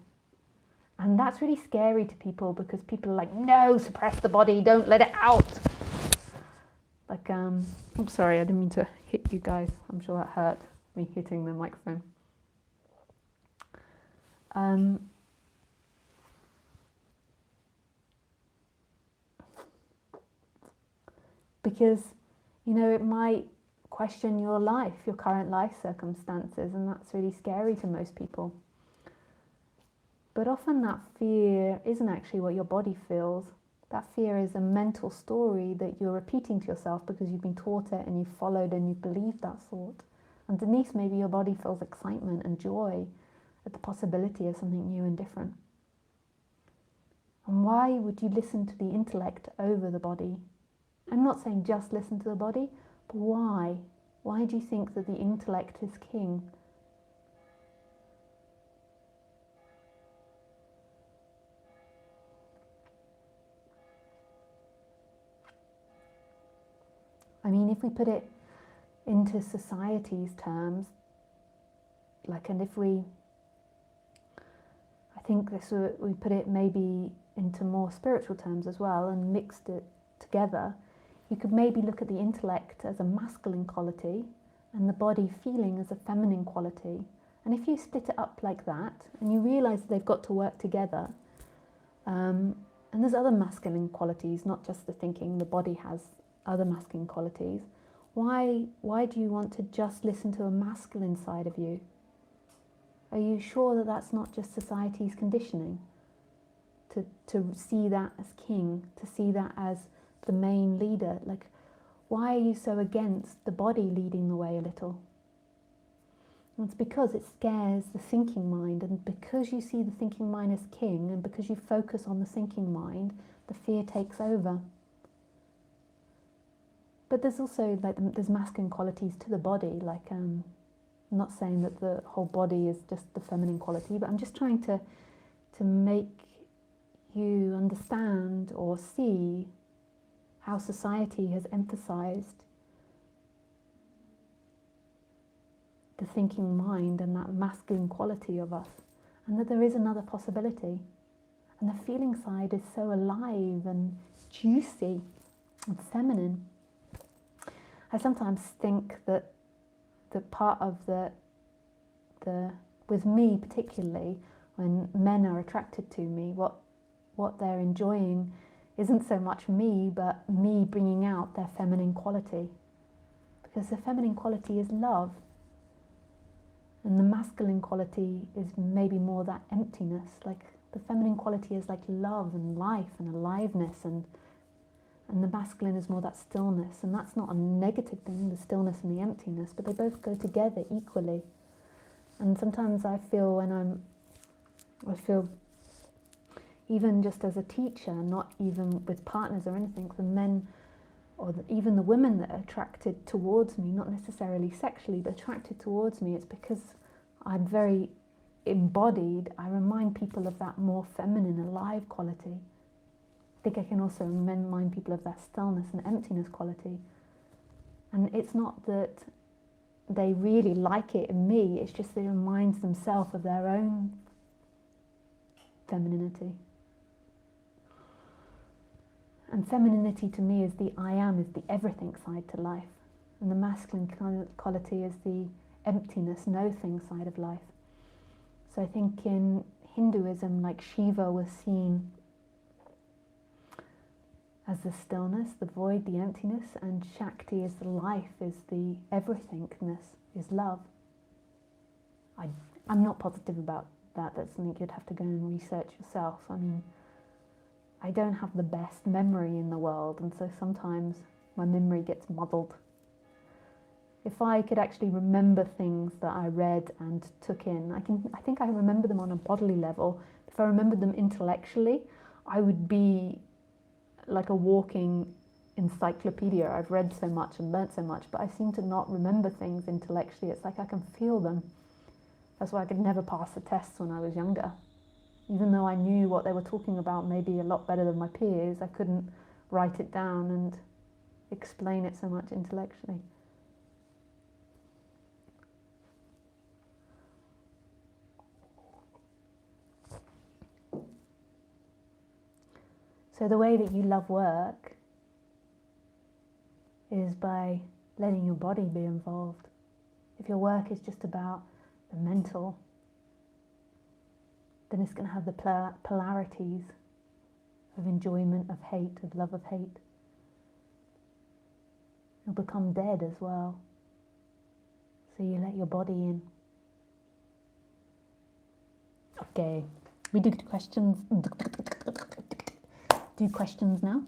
And that's really scary to people, because people are like, no, suppress the body, don't let it out. Like, I'm sorry, I didn't mean to hit you guys. I'm sure that hurt, me hitting the microphone. Because, you know, it might question your life, your current life circumstances, and that's really scary to most people. But often that fear isn't actually what your body feels. That fear is a mental story that you're repeating to yourself because you've been taught it and you've followed and you've believed that thought. Underneath, maybe your body feels excitement and joy at the possibility of something new and different. And why would you listen to the intellect over the body? I'm not saying just listen to the body, but why? Why do you think that the intellect is king? I mean, if we put it into society's terms, and if we, I think this, we put it maybe into more spiritual terms as well and mixed it together, you could maybe look at the intellect as a masculine quality and the body feeling as a feminine quality. And if you split it up like that and you realize they've got to work together, and there's other masculine qualities, not just the thinking, the body has other masculine qualities. Why do you want to just listen to a masculine side of you? Are you sure that that's not just society's conditioning? To see that as king, to see that as the main leader? Why are you so against the body leading the way a little? And it's because it scares the thinking mind, and because you see the thinking mind as king, and because you focus on the thinking mind, the fear takes over. But there's also there's masculine qualities to the body. I'm not saying that the whole body is just the feminine quality, but I'm just trying to make you understand or see how society has emphasized the thinking mind and that masculine quality of us, and that there is another possibility. And the feeling side is so alive and juicy and feminine. I sometimes think that the part of the with me particularly, when men are attracted to me, what they're enjoying isn't so much me, but me bringing out their feminine quality. Because the feminine quality is love. And the masculine quality is maybe more that emptiness. The feminine quality is love and life and aliveness, and the masculine is more that stillness. And that's not a negative thing, the stillness and the emptiness, but they both go together equally. And sometimes I feel even just as a teacher, not even with partners or anything, the men or even the women that are attracted towards me, not necessarily sexually, but attracted towards me, it's because I'm very embodied. I remind people of that more feminine, alive quality. I think I can also remind people of that stillness and emptiness quality. And it's not that they really like it in me, it's just that it reminds themselves of their own femininity. And femininity to me is the I am, is the everything side to life. And the masculine quality is the emptiness, no-thing side of life. So I think in Hinduism, Shiva was seen as the stillness, the void, the emptiness, and Shakti is the life, is the everythingness, is love. I'm not positive about that. That's something you'd have to go and research yourself. I mean, I don't have the best memory in the world, and so sometimes my memory gets muddled. If I could actually remember things that I read and took in, I think I remember them on a bodily level. If I remembered them intellectually, I would be like a walking encyclopedia. I've read so much and learnt so much, but I seem to not remember things intellectually. It's like I can feel them. That's why I could never pass the tests when I was younger. Even though I knew what they were talking about maybe a lot better than my peers, I couldn't write it down and explain it so much intellectually. So the way that you love work is by letting your body be involved. If your work is just about the mental, then it's going to have the polarities of enjoyment, of hate, of love, of hate. It'll become dead as well. So you let your body in. Okay, we do questions. Do questions now.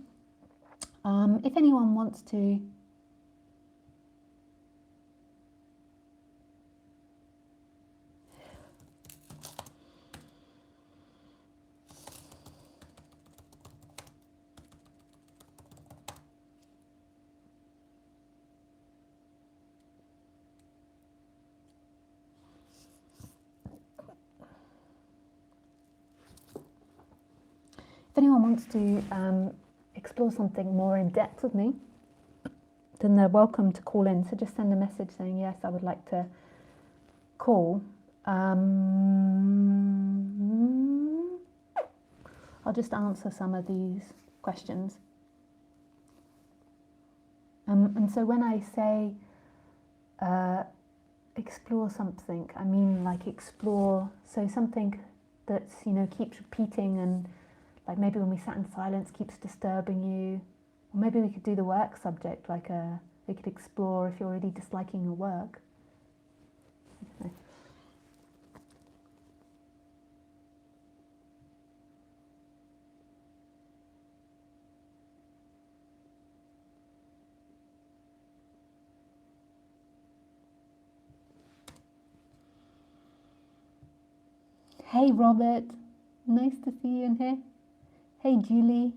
If anyone wants to anyone wants to explore something more in depth with me, then they're welcome to call in. So just send a message saying, yes, I would like to call. I'll just answer some of these questions. And so when I say explore something, I mean like explore, so something that's, you know, keeps repeating, and like maybe when we sat in silence keeps disturbing you. Or maybe we could do the work subject, like we could explore if you're already disliking your work. Okay. Hey Robert, nice to see you in here. Hey Julie.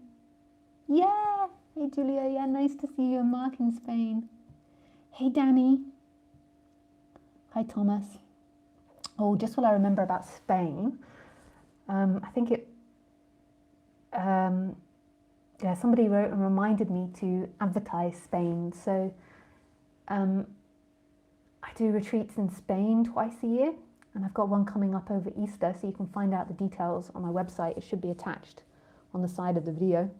Yeah, hey Julia, yeah, nice to see you and Mark in Spain. Hey Danny. Hi Thomas. Oh, just what I remember about Spain, I think it, yeah, somebody wrote and reminded me to advertise Spain. So I do retreats in Spain twice a year, and I've got one coming up over Easter, so you can find out the details on my website. It should be attached on the side of the video.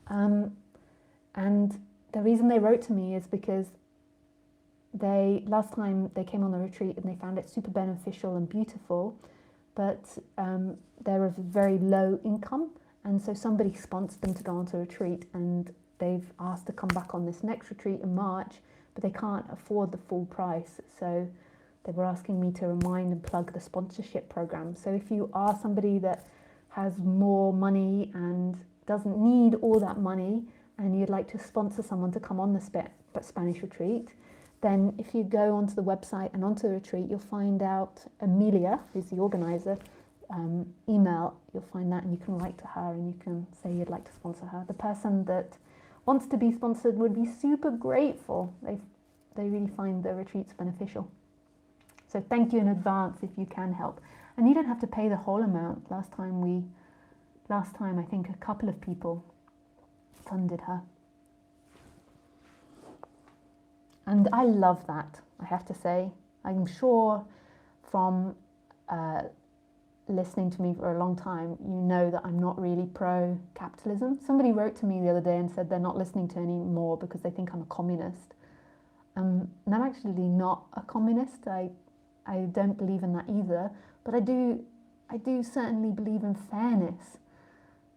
And the reason they wrote to me is because last time they came on the retreat and they found it super beneficial and beautiful, but they're of very low income, and so somebody sponsored them to go on to a retreat, and they've asked to come back on this next retreat in March, but they can't afford the full price, so they were asking me to remind and plug the sponsorship program. So if you are somebody that has more money and doesn't need all that money, and you'd like to sponsor someone to come on the Spanish retreat, then if you go onto the website and onto the retreat, you'll find out Amelia, who's the organizer, email, you'll find that, and you can write to her and you can say you'd like to sponsor her. The person that wants to be sponsored would be super grateful. They really find the retreats beneficial. So thank you in advance if you can help. And you don't have to pay the whole amount. Last time I think a couple of people funded her. And I love that, I have to say. I'm sure from listening to me for a long time, you know that I'm not really pro-capitalism. Somebody wrote to me the other day and said they're not listening to any more because they think I'm a communist. And I'm actually not a communist. I don't believe in that either. But I do certainly believe in fairness.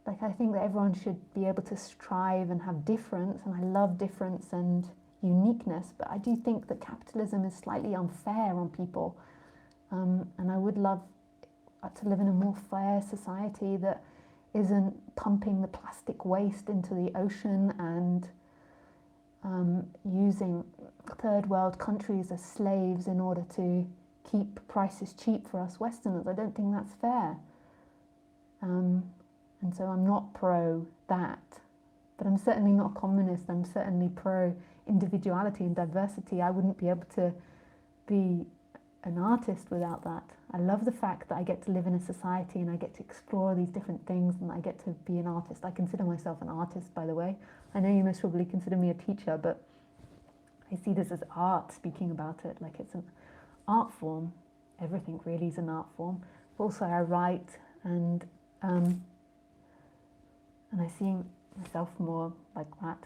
Like, I think that everyone should be able to strive and have difference, and I love difference and uniqueness, but I do think that capitalism is slightly unfair on people, and I would love to live in a more fair society that isn't pumping the plastic waste into the ocean and using third world countries as slaves in order to keep prices cheap for us Westerners. I don't think that's fair, and so I'm not pro that, but I'm certainly not a communist. I'm certainly pro individuality and diversity. I wouldn't be able to be an artist without that. I love the fact that I get to live in a society and I get to explore these different things and I get to be an artist. I consider myself an artist, by the way. I know you most probably consider me a teacher, but I see this as art, speaking about it, like it's an art form. Everything really is an art form. But also I write, and I see myself more like that.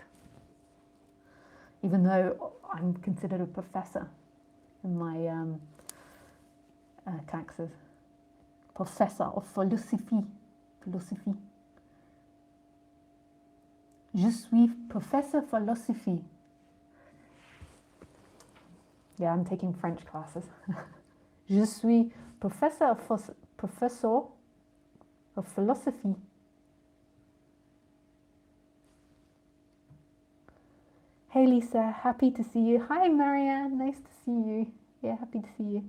Even though I'm considered a professor in my taxes. Professor of philosophy. Je suis professeur philosophie. Yeah, I'm taking French classes. Je suis professeur of philosophy. Hey Lisa, happy to see you. Hi Marianne, nice to see you. Yeah, happy to see you.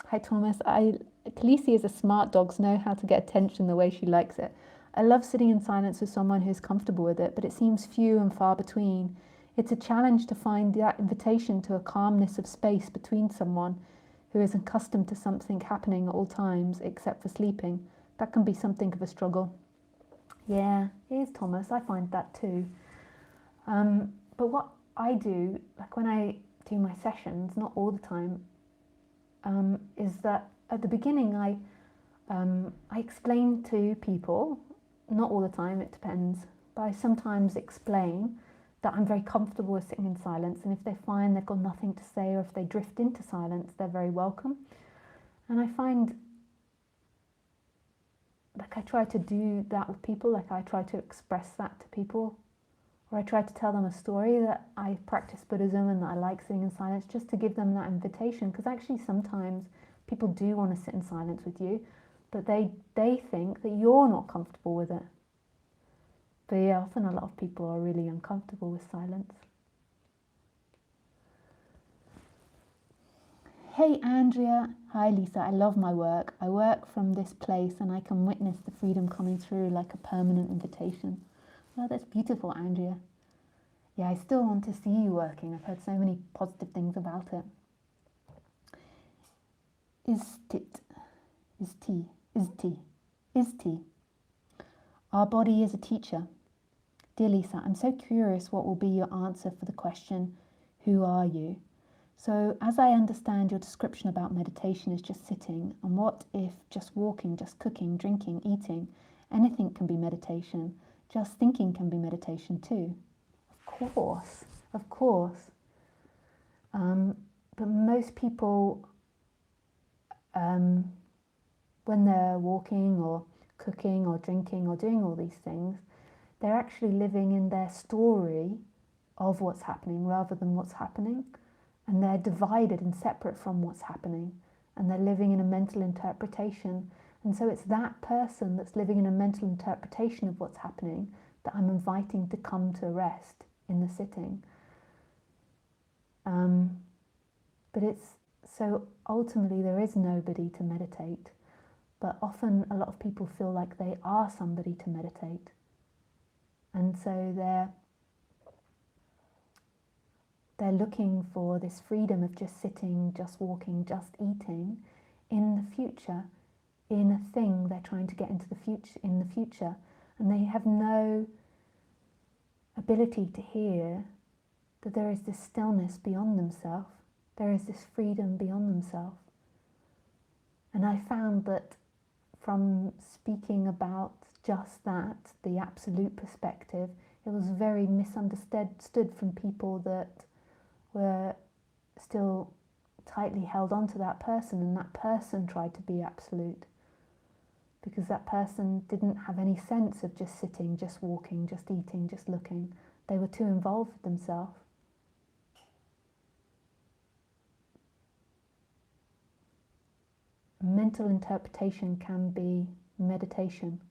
Hi Thomas. Khaleesi is a smart dog, so know how to get attention the way she likes it. I love sitting in silence with someone who's comfortable with it, but it seems few and far between. It's a challenge to find that invitation to a calmness of space between someone who is accustomed to something happening at all times except for sleeping. That can be something of a struggle. Yeah, it is, Thomas. I find that too. But what I do, like when I do my sessions, not all the time, is that at the beginning I explain to people, not all the time, it depends, but I sometimes explain that I'm very comfortable with sitting in silence, and if they find they've got nothing to say or if they drift into silence, they're very welcome. And I find, like, I try to do that with people, like I try to express that to people, or I try to tell them a story that I practice Buddhism and that I like sitting in silence, just to give them that invitation, because actually sometimes people do want to sit in silence with you, but they think that you're not comfortable with it. But yeah, often a lot of people are really uncomfortable with silence. Hey Andrea, hi Lisa, I love my work. I work from this place and I can witness the freedom coming through like a permanent invitation. Oh, that's beautiful, Andrea. Yeah, I still want to see you working. I've heard so many positive things about it. Is tea. Our body is a teacher. Dear Lisa, I'm so curious what will be your answer for the question, who are you? So as I understand your description about meditation is just sitting, and what if just walking, just cooking, drinking, eating, anything can be meditation, just thinking can be meditation too? Of course. But most people, when they're walking or cooking or drinking or doing all these things, they're actually living in their story of what's happening rather than what's happening. And they're divided and separate from what's happening. And they're living in a mental interpretation. And so it's that person that's living in a mental interpretation of what's happening that I'm inviting to come to rest in the sitting. But it's so ultimately there is nobody to meditate. But often a lot of people feel like they are somebody to meditate. And so they're looking for this freedom of just sitting, just walking, just eating in the future, in a thing they're trying to get into the future, in the future. And they have no ability to hear that there is this stillness beyond themselves. There is this freedom beyond themselves. And I found that from speaking about just that, the absolute perspective, it was very misunderstood from people that were still tightly held on to that person, and that person tried to be absolute because that person didn't have any sense of just sitting, just walking, just eating, just looking. They were too involved with themselves. Mental interpretation can be meditation.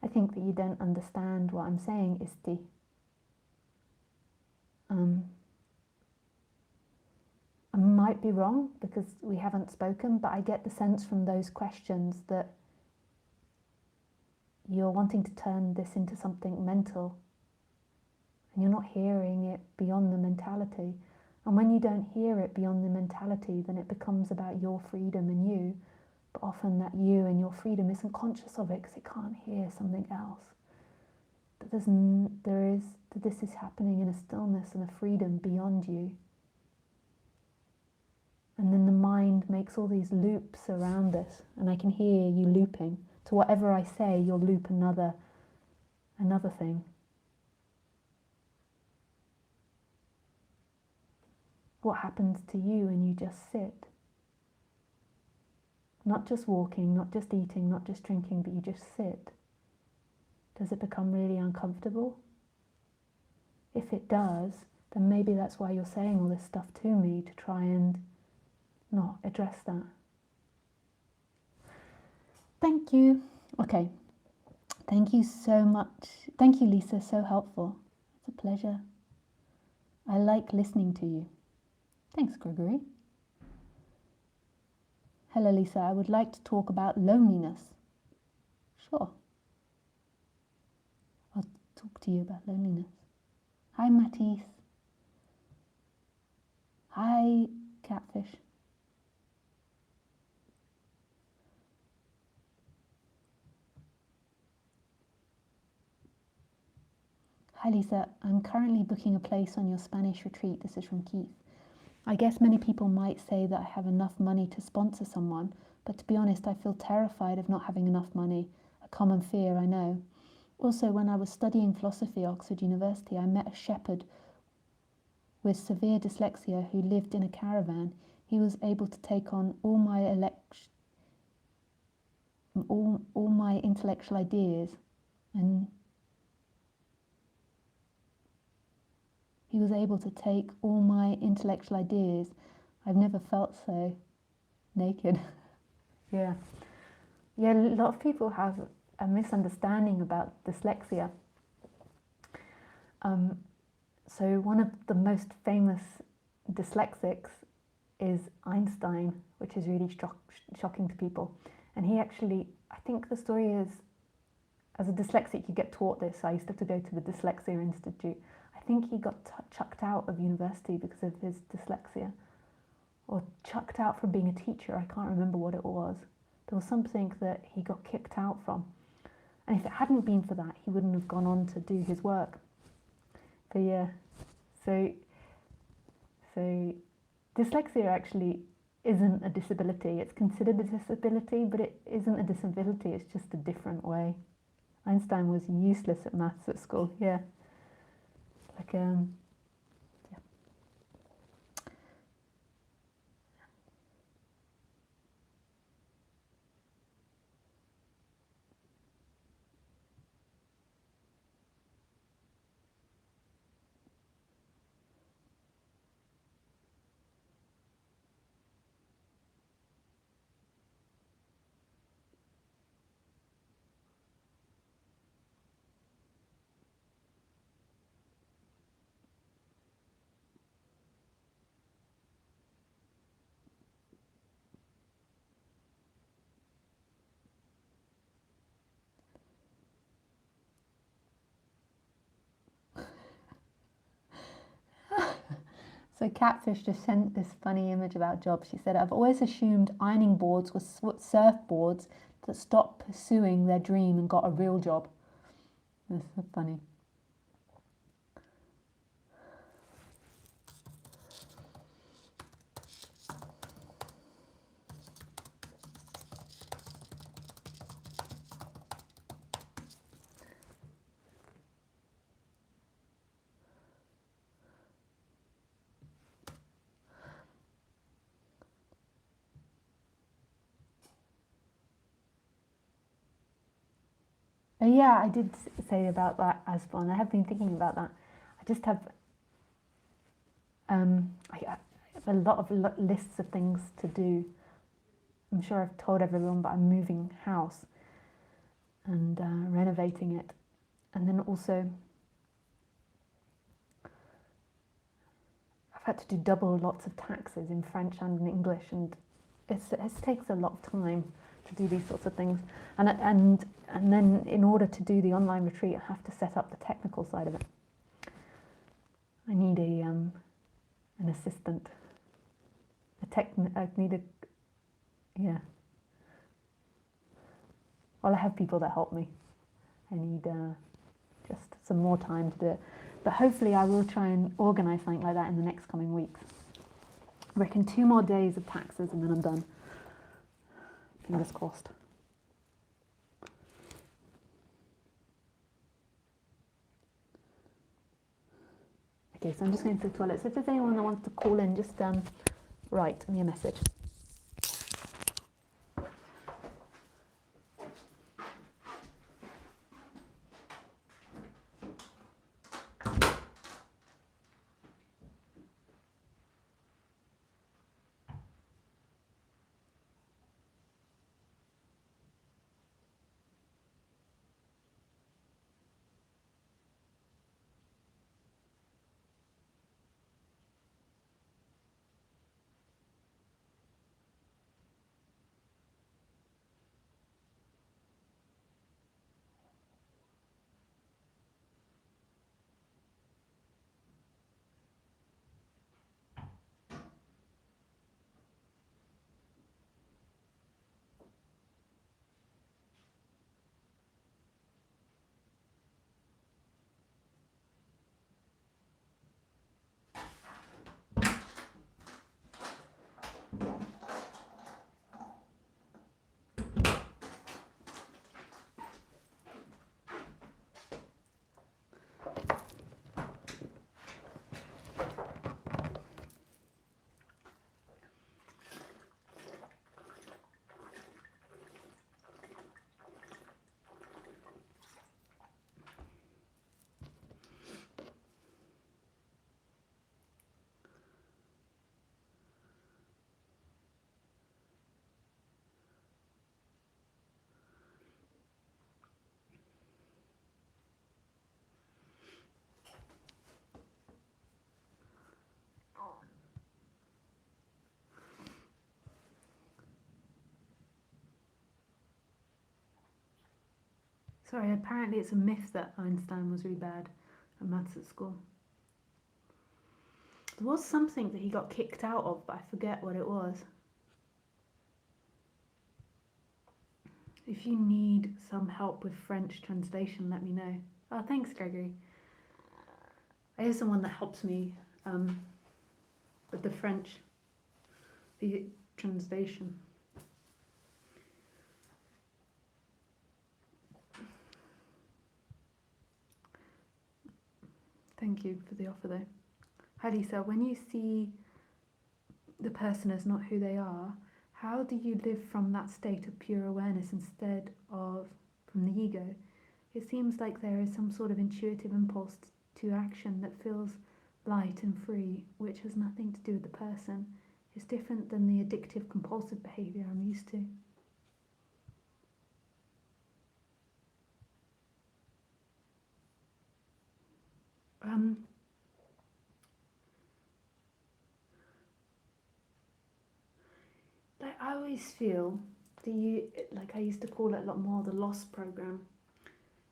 I think that you don't understand what I'm saying, Isti. I might be wrong because we haven't spoken, but I get the sense from those questions that you're wanting to turn this into something mental and you're not hearing it beyond the mentality. And when you don't hear it beyond the mentality, then it becomes about your freedom and you. But often that you and your freedom isn't conscious of it because it can't hear something else. That that this is happening in a stillness and a freedom beyond you. And then the mind makes all these loops around this, and I can hear you looping. To whatever I say, you'll loop another thing. What happens to you when you just sit? Not just walking, not just eating, not just drinking, but you just sit. Does it become really uncomfortable? If it does, then maybe that's why you're saying all this stuff to me, to try and not address that. Thank you. Okay. Thank you so much. Thank you, Lisa. So helpful. It's a pleasure. I like listening to you. Thanks, Gregory. Hello, Lisa. I would like to talk about loneliness. Sure. I'll talk to you about loneliness. Hi, Matisse. Hi, Catfish. Hi Lisa, I'm currently booking a place on your Spanish retreat. This is from Keith. I guess many people might say that I have enough money to sponsor someone, but to be honest, I feel terrified of not having enough money. A common fear, I know. Also, when I was studying philosophy at Oxford University, I met a shepherd with severe dyslexia who lived in a caravan. He was able to take on all my intellectual ideas, and he was able to take all my intellectual ideas. I've never felt so naked. Yeah. Yeah, a lot of people have a misunderstanding about dyslexia. So one of the most famous dyslexics is Einstein, which is really shocking to people. And he actually, I think the story is, as a dyslexic, you get taught this. I used to have to go to the Dyslexia Institute. I think he got chucked out of university because of his dyslexia, or chucked out from being a teacher. I can't remember what it was. There was something that he got kicked out from. And if it hadn't been for that, he wouldn't have gone on to do his work. But yeah, so dyslexia actually isn't a disability. It's considered a disability, but it isn't a disability. It's just a different way. Einstein was useless at maths at school. Yeah, like yeah. So Catfish just sent this funny image about jobs. She said, I've always assumed ironing boards were surfboards that stopped pursuing their dream and got a real job. That's so funny. Yeah, I did say about that as well, and I have been thinking about that. I just have I have a lot of lists of things to do. I'm sure I've told everyone, but I'm moving house and renovating it, and then also I've had to do double lots of taxes in French and in English, and it takes a lot of time to do these sorts of things. And then in order to do the online retreat, I have to set up the technical side of it. I need an assistant. I need a, yeah. Well, I have people that help me. I need just some more time to do it. But hopefully I will try and organise something like that in the next coming weeks. I reckon 2 more days of taxes and then I'm done. Fingers crossed. Okay, so I'm just going to the toilet. So if there's anyone that wants to call in, just write me a message. Sorry, apparently it's a myth that Einstein was really bad at maths at school. There was something that he got kicked out of, but I forget what it was. If you need some help with French translation, let me know. Oh, thanks, Gregory. I have someone that helps me with the French, the translation. Thank you for the offer, though. Hi, Lisa. When you see the person as not who they are, how do you live from that state of pure awareness instead of from the ego? It seems like there is some sort of intuitive impulse to action that feels light and free, which has nothing to do with the person. It's different than the addictive compulsive behavior I'm used to. Like I always feel like I used to call it a lot more the loss program.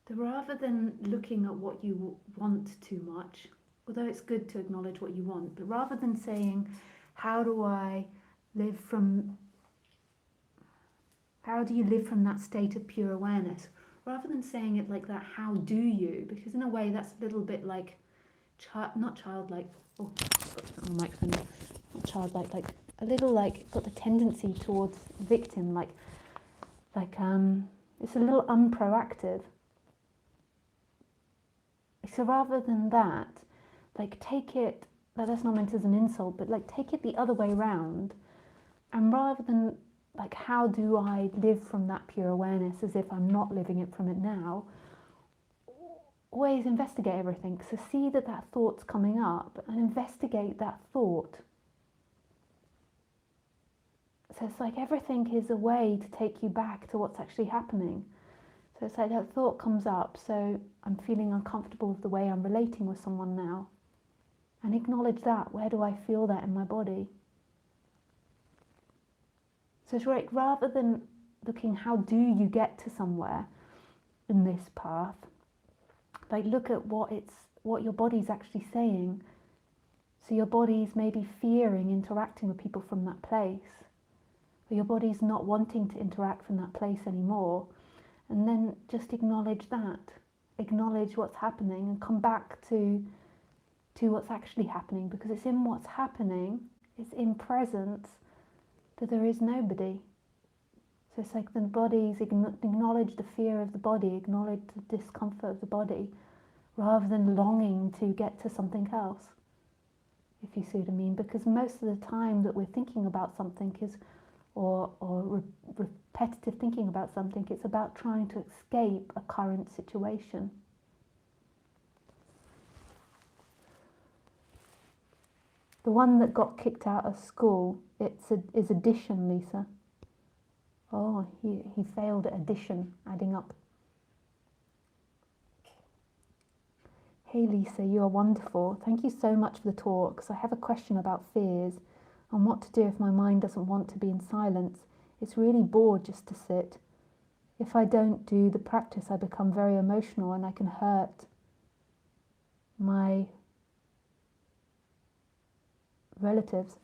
That rather than looking at what you want too much, although it's good to acknowledge what you want, but rather than saying, how do you live from that state of pure awareness? Rather than saying it like that, how do you? Because in a way that's a little bit like, not childlike, oh, got the microphone, not childlike, like a little like, got the tendency towards victim, like it's a little unproactive. So rather than that, like take it, that's not meant as an insult, but like take it the other way around, and rather than like how do I live from that pure awareness as if I'm not living it from it now, always investigate everything. So see that thought's coming up and investigate that thought. So it's like everything is a way to take you back to what's actually happening. So it's like that thought comes up, so I'm feeling uncomfortable with the way I'm relating with someone now. And acknowledge that. Where do I feel that in my body? So it's like rather than looking how do you get to somewhere in this path, like look at what your body's actually saying. So your body's maybe fearing interacting with people from that place. Or your body's not wanting to interact from that place anymore. And then just acknowledge that. Acknowledge what's happening and come back to what's actually happening, because it's in what's happening, it's in presence, that there is nobody. So it's like the body's acknowledge the fear of the body, acknowledge the discomfort of the body, rather than longing to get to something else, if you see what I mean. Because most of the time that we're thinking about something is, or repetitive thinking about something, it's about trying to escape a current situation. The one that got kicked out of school, is addition, Lisa. Oh, he failed at addition, adding up. Hey Lisa, you are wonderful. Thank you so much for the talk. So I have a question about fears and what to do if my mind doesn't want to be in silence. It's really bored just to sit. If I don't do the practice, I become very emotional and I can hurt my relatives.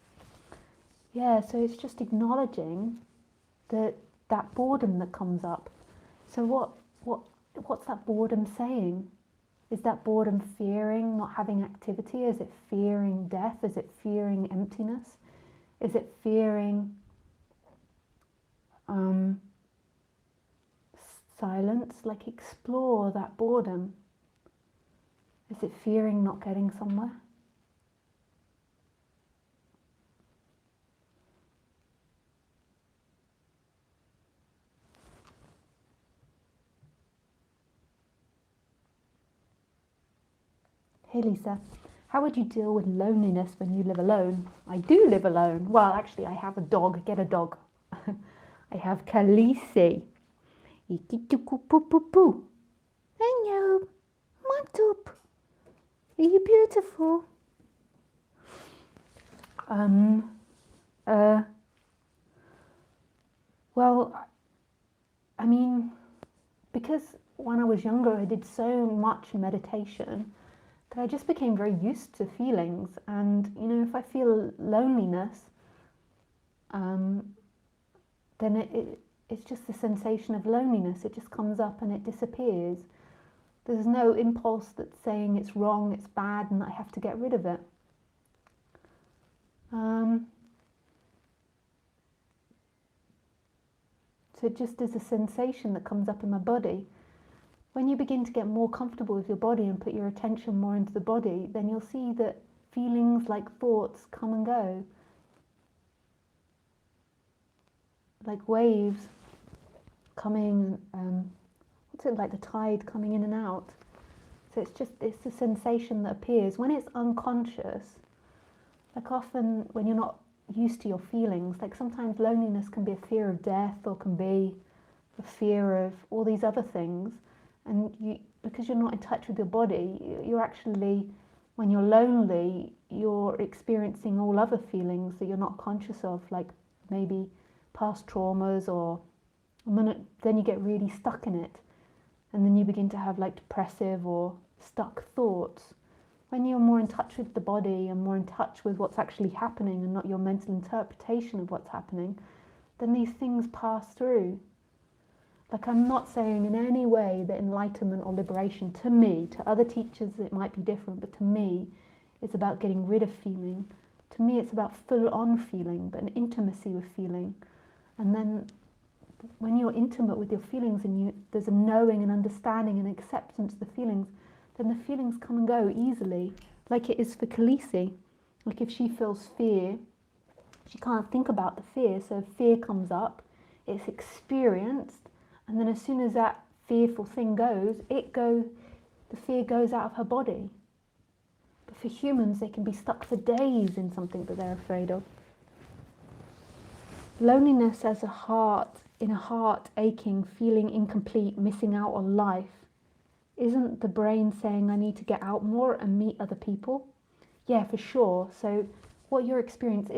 Yeah, so it's just acknowledging that boredom that comes up. So what's that boredom saying? Is that boredom fearing not having activity? Is it fearing death? Is it fearing emptiness? Is it fearing silence? Like explore that boredom. Is it fearing not getting somewhere? Hey Lisa, how would you deal with loneliness when you live alone? I do live alone. Well, actually, I have a dog. Get a dog. I have Khaleesi. Hello, Matup. Are you beautiful? Well, I mean, because when I was younger, I did so much meditation that I just became very used to feelings. And, you know, if I feel loneliness, then it's just the sensation of loneliness. It just comes up and it disappears. There's no impulse that's saying it's wrong, it's bad, and I have to get rid of it. So it just is a sensation that comes up in my body. When you begin to get more comfortable with your body and put your attention more into the body, then you'll see that feelings like thoughts come and go, like waves coming, what's it like, the tide coming in and out. So it's a sensation that appears. When it's unconscious, like often when you're not used to your feelings, like sometimes loneliness can be a fear of death or can be a fear of all these other things. And you, because you're not in touch with your body, you're actually, when you're lonely, you're experiencing all other feelings that you're not conscious of, like maybe past traumas, or then you get really stuck in it. And then you begin to have like depressive or stuck thoughts. When you're more in touch with the body and more in touch with what's actually happening and not your mental interpretation of what's happening, then these things pass through. Like, I'm not saying in any way that enlightenment or liberation, to me, to other teachers it might be different, but to me it's about getting rid of feeling. To me it's about full-on feeling, but an intimacy with feeling. And then when you're intimate with your feelings and there's a knowing and understanding and acceptance of the feelings, then the feelings come and go easily, like it is for Khaleesi. Like if she feels fear, she can't think about the fear, so fear comes up, it's experienced, and then as soon as that fearful thing goes, the fear goes out of her body. But for humans, they can be stuck for days in something that they're afraid of. Loneliness as a heart aching, feeling incomplete, missing out on life, isn't the brain saying I need to get out more and meet other people? Yeah, for sure. So what you're experiencing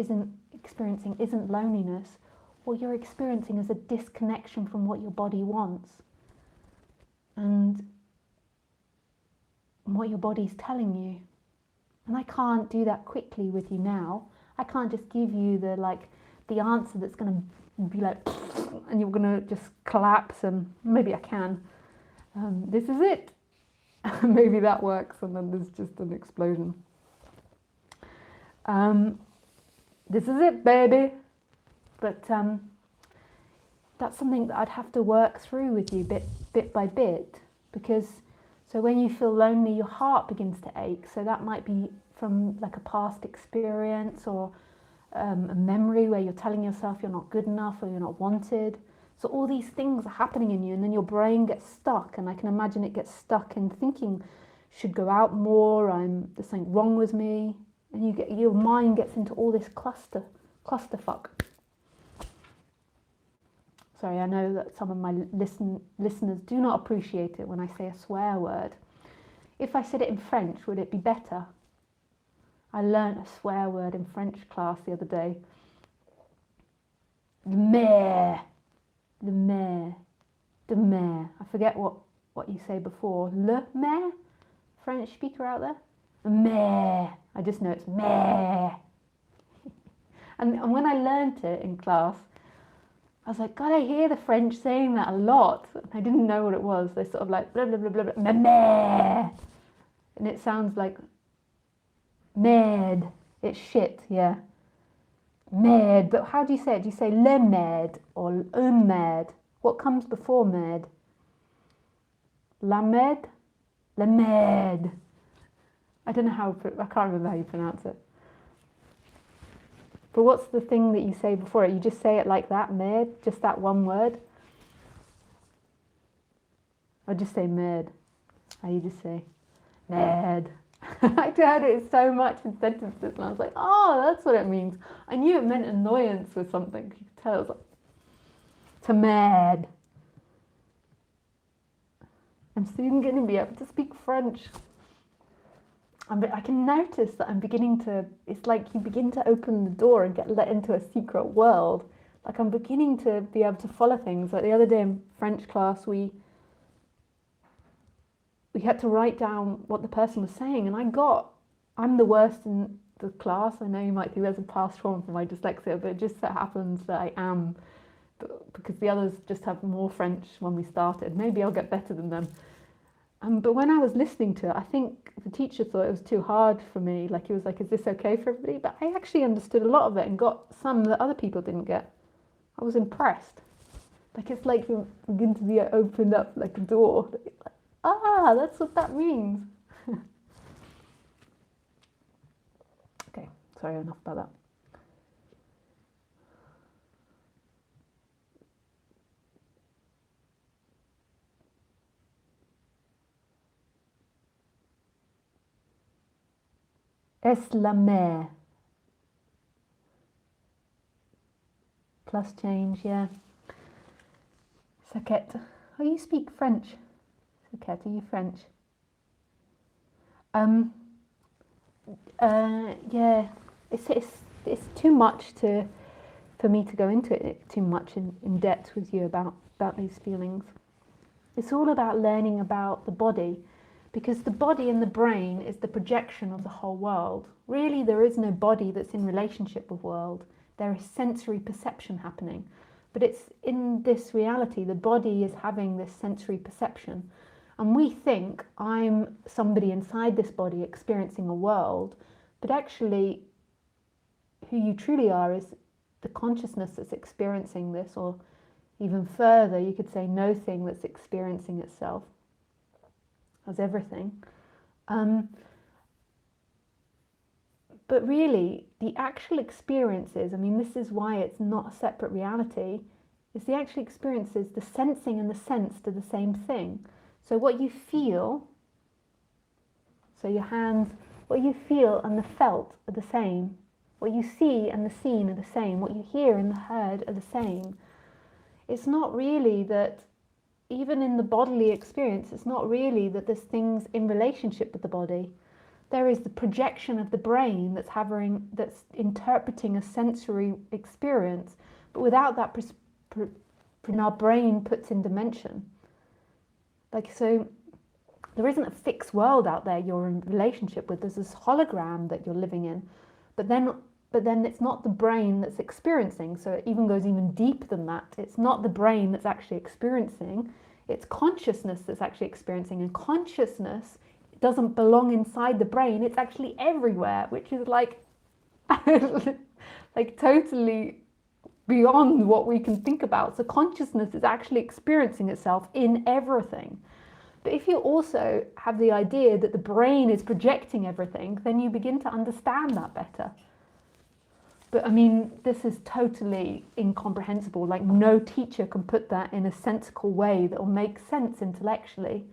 isn't loneliness. What you're experiencing is a disconnection from what your body wants and what your body's telling you. And I can't do that quickly with you now. I can't just give you the answer that's going to be like, and you're going to just collapse, and maybe I can. This is it. Maybe that works, and then there's just an explosion. This is it, baby. But that's something that I'd have to work through with you bit by bit, because so when you feel lonely, your heart begins to ache. So that might be from like a past experience or a memory where you're telling yourself you're not good enough or you're not wanted. So all these things are happening in you, and then your brain gets stuck, and I can imagine it gets stuck in thinking should go out more, there's something wrong with me, and your mind gets into all this clusterfuck. Sorry, I know that some of my listeners do not appreciate it when I say a swear word. If I said it in French, would it be better? I learnt a swear word in French class the other day. Le maire. I forget what you say before. Le maire? French speaker out there? Maire. I just know it's maire. And when I learnt it in class, I was like, God, I hear the French saying that a lot. I didn't know what it was. They sort of like, blah, blah, blah, blah, blah, maire. And it sounds like merde. It's shit, yeah. Merde. But how do you say it? Do you say le merde or un merde? What comes before merde? La merde? Le merde. I don't know I can't remember how you pronounce it. But what's the thing that you say before it? You just say it like that, merde, just that one word? Or just say merde? How you just say merde? I heard it so much in sentences, and I was like, oh, that's what it means. I knew it meant annoyance with something. You could tell it was like, to merde. I'm soon going to be able to speak French. I can notice that I'm beginning to, it's like you begin to open the door and get let into a secret world. Like I'm beginning to be able to follow things. Like the other day in French class, we we had to write down what the person was saying, and I'm the worst in the class. I know you might think there's a past trauma for my dyslexia, but it just so happens that I am, because the others just have more French when we started. Maybe I'll get better than them. But when I was listening to it, I think the teacher thought it was too hard for me. Like, he was like, is this okay for everybody? But I actually understood a lot of it and got some that other people didn't get. I was impressed. Like, it's like you begin to be opened up like a door. Ah, that's what that means. Okay, sorry, enough about that. Es la mer. Plus change, yeah. Saquette. Oh, you speak French. Saquette, are you French? Yeah. It's too much for me to go into it too much in depth with you about these feelings. It's all about learning about the body, because the body and the brain is the projection of the whole world. Really, there is no body that's in relationship with world. There is sensory perception happening. But it's in this reality, the body is having this sensory perception. And we think I'm somebody inside this body experiencing a world, but actually who you truly are is the consciousness that's experiencing this, or even further, you could say no thing that's experiencing itself as everything. But really, the actual experiences, I mean, this is why it's not a separate reality, is the actual experiences, the sensing and the sensed are the same thing. So what you feel, so your hands, what you feel and the felt are the same. What you see and the seen are the same. What you hear and the heard are the same. It's not really that, even in the bodily experience, it's not really that there's things in relationship with the body. There is the projection of the brain that's interpreting a sensory experience, but without that, our brain puts in dimension. Like, so there isn't a fixed world out there you're in relationship with. There's this hologram that you're living in, but then it's not the brain that's experiencing. So it even goes even deeper than that. It's not the brain that's actually experiencing. It's consciousness that's actually experiencing, and consciousness doesn't belong inside the brain. It's actually everywhere, which is like like totally beyond what we can think about. So consciousness is actually experiencing itself in everything. But if you also have the idea that the brain is projecting everything, then you begin to understand that better. But I mean, this is totally incomprehensible. Like, no teacher can put that in a sensical way that will make sense intellectually.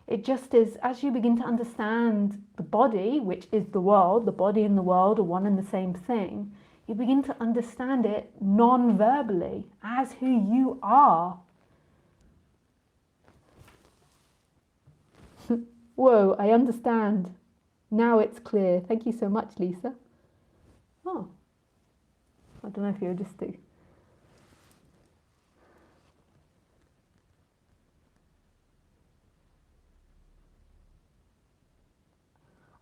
It just is, as you begin to understand the body, which is the world, the body and the world are one and the same thing, you begin to understand it non-verbally as who you are. Whoa, I understand. Now it's clear. Thank you so much, Lisa. Oh, I don't know if you're just...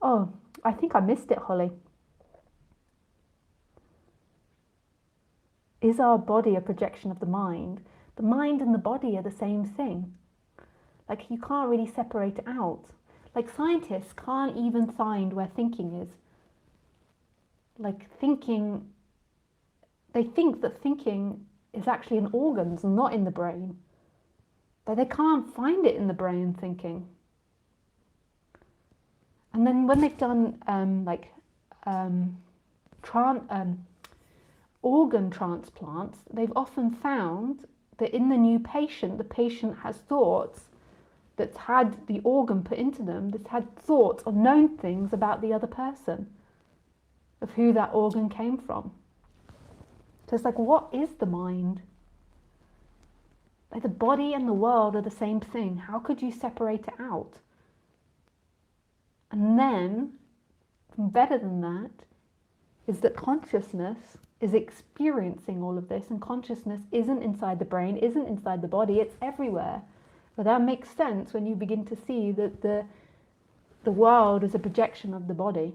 Oh, I think I missed it, Holly. Is our body a projection of the mind? The mind and the body are the same thing. Like, you can't really separate it out. Like, scientists can't even find where thinking is. Like, thinking, they think that thinking is actually in organs and not in the brain. But they can't find it in the brain, thinking. And then when they've done organ transplants, they've often found that in the new patient, the patient has thoughts that's had the organ put into them, that's had thoughts or known things about the other person, of who that organ came from. So it's like, what is the mind? Like, the body and the world are the same thing. How could you separate it out? And then, better than that, is that consciousness is experiencing all of this, and consciousness isn't inside the brain, isn't inside the body, it's everywhere. But that makes sense when you begin to see that the world is a projection of the body.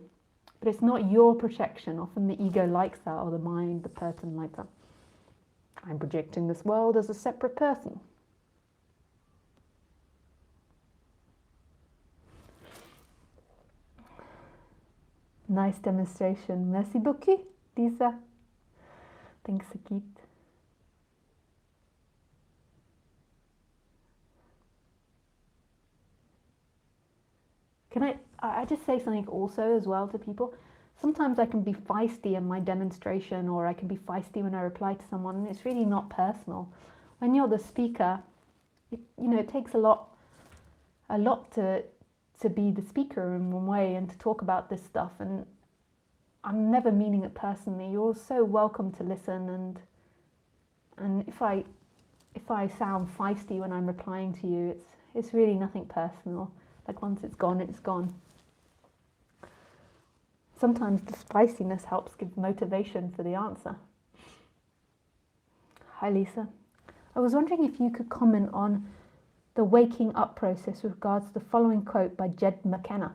But it's not your projection. Often the ego likes that, or the mind, the person likes that. I'm projecting this world as a separate person. Nice demonstration. Merci beaucoup, Lisa. Thanks, Akit. Can I just say something also as well to people? Sometimes I can be feisty in my demonstration, or I can be feisty when I reply to someone, and it's really not personal. When you're the speaker, it takes a lot to be the speaker in one way and to talk about this stuff, and I'm never meaning it personally. You're so welcome to listen, and if I sound feisty when I'm replying to you, it's really nothing personal. Like once it's gone, it's gone. Sometimes the spiciness helps give motivation for the answer. Hi, Lisa. I was wondering if you could comment on the waking up process with regards to the following quote by Jed McKenna.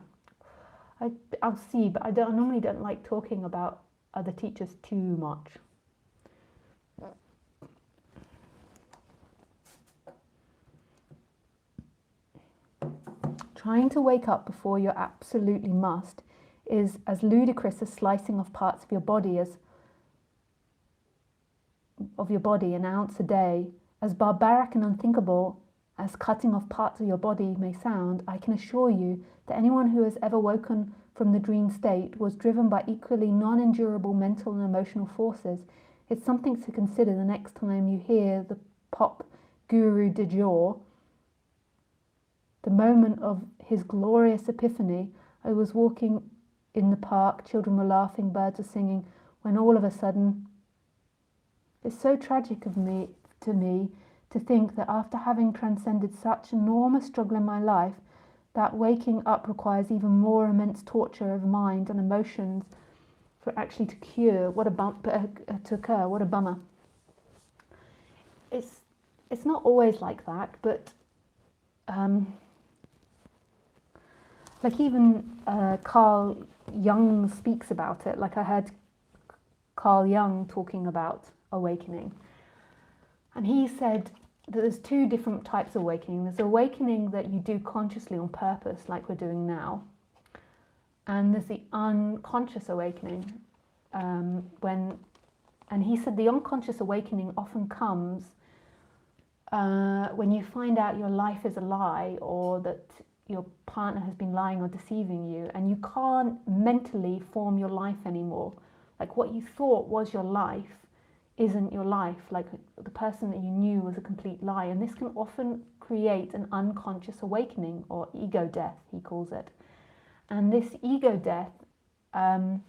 I'll see, but I normally don't like talking about other teachers too much. Trying to wake up before you absolutely must is as ludicrous as slicing off parts of your body an ounce a day, as barbaric and unthinkable as cutting off parts of your body may sound. I can assure you that anyone who has ever woken from the dream state was driven by equally non-endurable mental and emotional forces. It's something to consider the next time you hear the pop guru du jour. The moment of his glorious epiphany, I was walking in the park, children were laughing, birds were singing, when all of a sudden, it's so tragic to me to think that after having transcended such enormous struggle in my life, that waking up requires even more immense torture of mind and emotions for it actually to occur. What a bummer. It's not always like that, but like even Carl Jung speaks about it. Like I heard Carl Jung talking about awakening, and he said that there's two different types of awakening. There's awakening that you do consciously on purpose, like we're doing now, and there's the unconscious awakening. And he said the unconscious awakening often comes when you find out your life is a lie, or that your partner has been lying or deceiving you, and you can't mentally form your life anymore. Like what you thought was your life isn't your life. Like the person that you knew was a complete lie. And this can often create an unconscious awakening, or ego death, he calls it. And this ego death can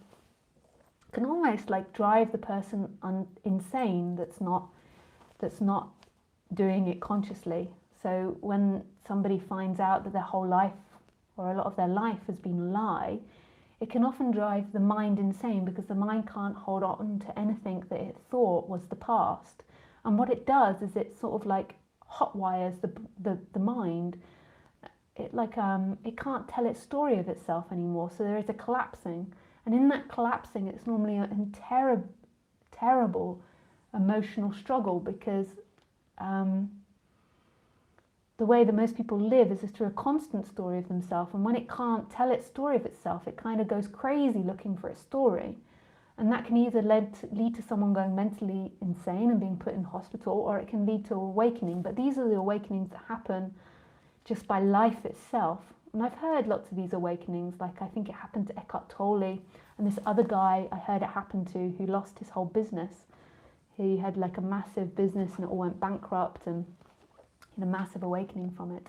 almost like drive the person insane that's not doing it consciously. So when somebody finds out that their whole life, or a lot of their life, has been a lie, it can often drive the mind insane, because the mind can't hold on to anything that it thought was the past. And what it does is it sort of like hotwires the mind. It can't tell its story of itself anymore. So there is a collapsing, and in that collapsing, it's normally a terrible emotional struggle, because the way that most people live is through a constant story of themselves, and when it can't tell its story of itself, it kind of goes crazy looking for a story, and that can either lead to someone going mentally insane and being put in hospital, or it can lead to awakening. But these are the awakenings that happen just by life itself. And I've heard lots of these awakenings, like I think it happened to Eckhart Tolle, and this other guy I heard it happen to, who lost his whole business. He had like a massive business and it all went bankrupt, and a massive awakening from it.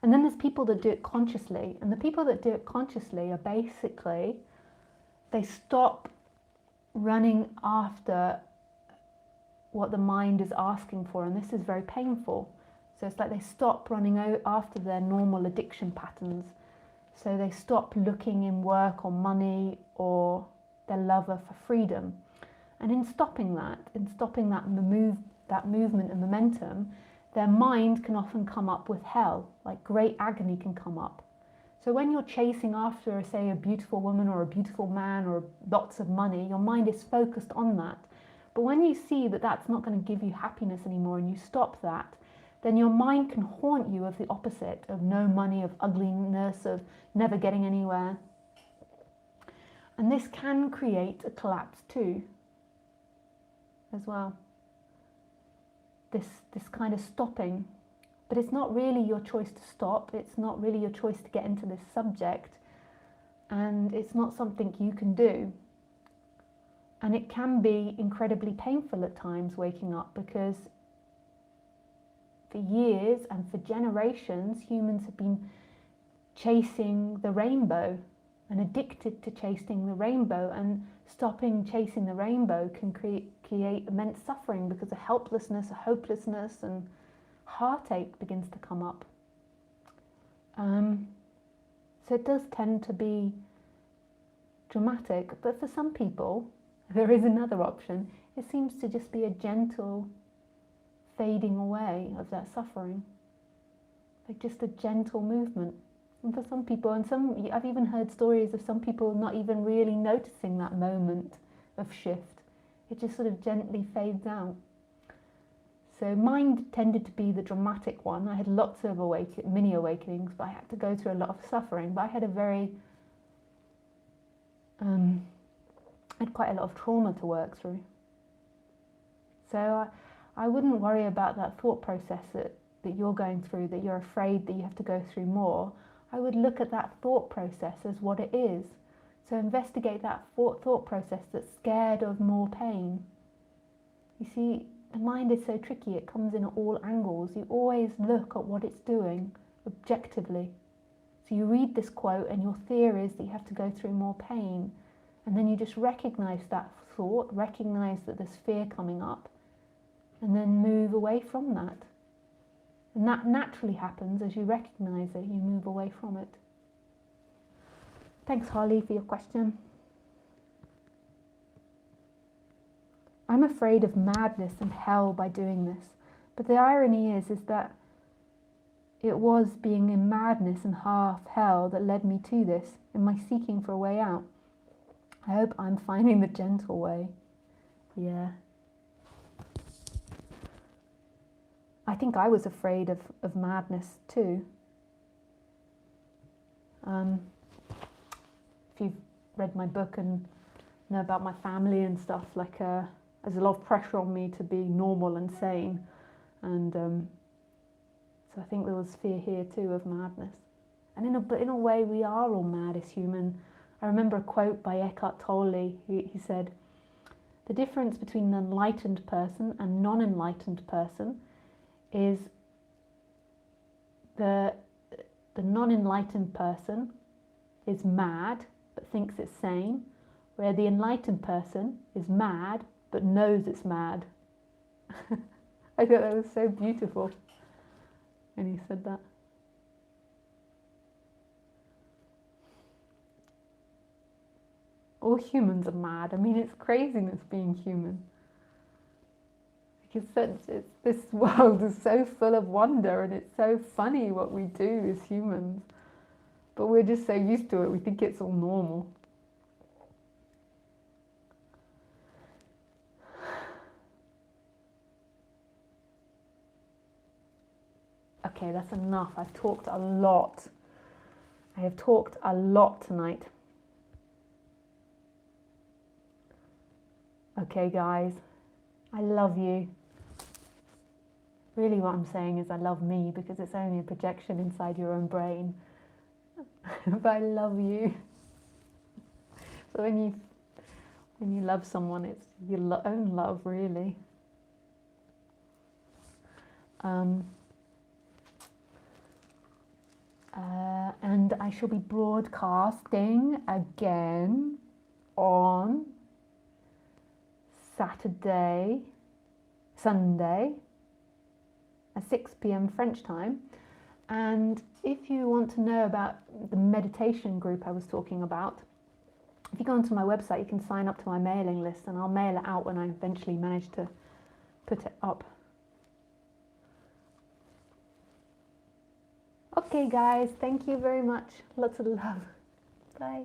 And then there's people that do it consciously, and the people that do it consciously are basically, they stop running after what the mind is asking for, and this is very painful. So it's like they stop running after their normal addiction patterns. So they stop looking in work or money or their lover for freedom. And in stopping that movement and momentum, their mind can often come up with hell, like great agony can come up. So when you're chasing after, say, a beautiful woman or a beautiful man or lots of money, your mind is focused on that. But when you see that that's not going to give you happiness anymore and you stop that, then your mind can haunt you of the opposite, of no money, of ugliness, of never getting anywhere. And this can create a collapse too, as well. This kind of stopping. But it's not really your choice to stop. It's not really your choice to get into this subject. And it's not something you can do. And it can be incredibly painful at times waking up, because for years and for generations, humans have been chasing the rainbow and addicted to chasing the rainbow, and stopping chasing the rainbow can create immense suffering, because a helplessness, a hopelessness and heartache begins to come up. So it does tend to be dramatic, but for some people there is another option. It seems to just be a gentle fading away of that suffering, like just a gentle movement. And for some people, and I've even heard stories of some people not even really noticing that moment of shift. It just sort of gently fades out. So mine tended to be the dramatic one. I had lots of mini awakenings, but I had to go through a lot of suffering. But I had had quite a lot of trauma to work through. So I wouldn't worry about that thought process that you're going through, that you're afraid that you have to go through more. I would look at that thought process as what it is. So investigate that thought process that's scared of more pain. You see, the mind is so tricky, it comes in at all angles. You always look at what it's doing objectively. So you read this quote and your fear is that you have to go through more pain. And then you just recognize that thought, recognize that there's fear coming up, and then move away from that. And that naturally happens as you recognize it, you move away from it. Thanks, Harley, for your question. I'm afraid of madness and hell by doing this. But the irony is that it was being in madness and half hell that led me to this, in my seeking for a way out. I hope I'm finding the gentle way. Yeah. I think I was afraid of madness too. If you've read my book and know about my family and stuff, like there's a lot of pressure on me to be normal and sane, and so I think there was fear here too of madness. And in a way, we are all mad as human. I remember a quote by Eckhart Tolle. He said, "The difference between an enlightened person and non-enlightened person is the non-enlightened person is mad but thinks it's sane, where the enlightened person is mad but knows it's mad." I thought that was so beautiful when he said that. All humans are mad. I mean, it's craziness being human. This world is so full of wonder, and it's so funny what we do as humans. But we're just so used to it, we think it's all normal. Okay, that's enough. I've talked a lot. I have talked a lot tonight. Okay, guys, I love you. Really what I'm saying is I love me, because it's only a projection inside your own brain. But I love you. So when you love someone, it's your own love, really. And I shall be broadcasting again on Sunday at 6 p.m. French time. And if you want to know about the meditation group I was talking about, if you go onto my website, you can sign up to my mailing list, and I'll mail it out when I eventually manage to put it up. Okay, guys, thank you very much. Lots of love. Bye.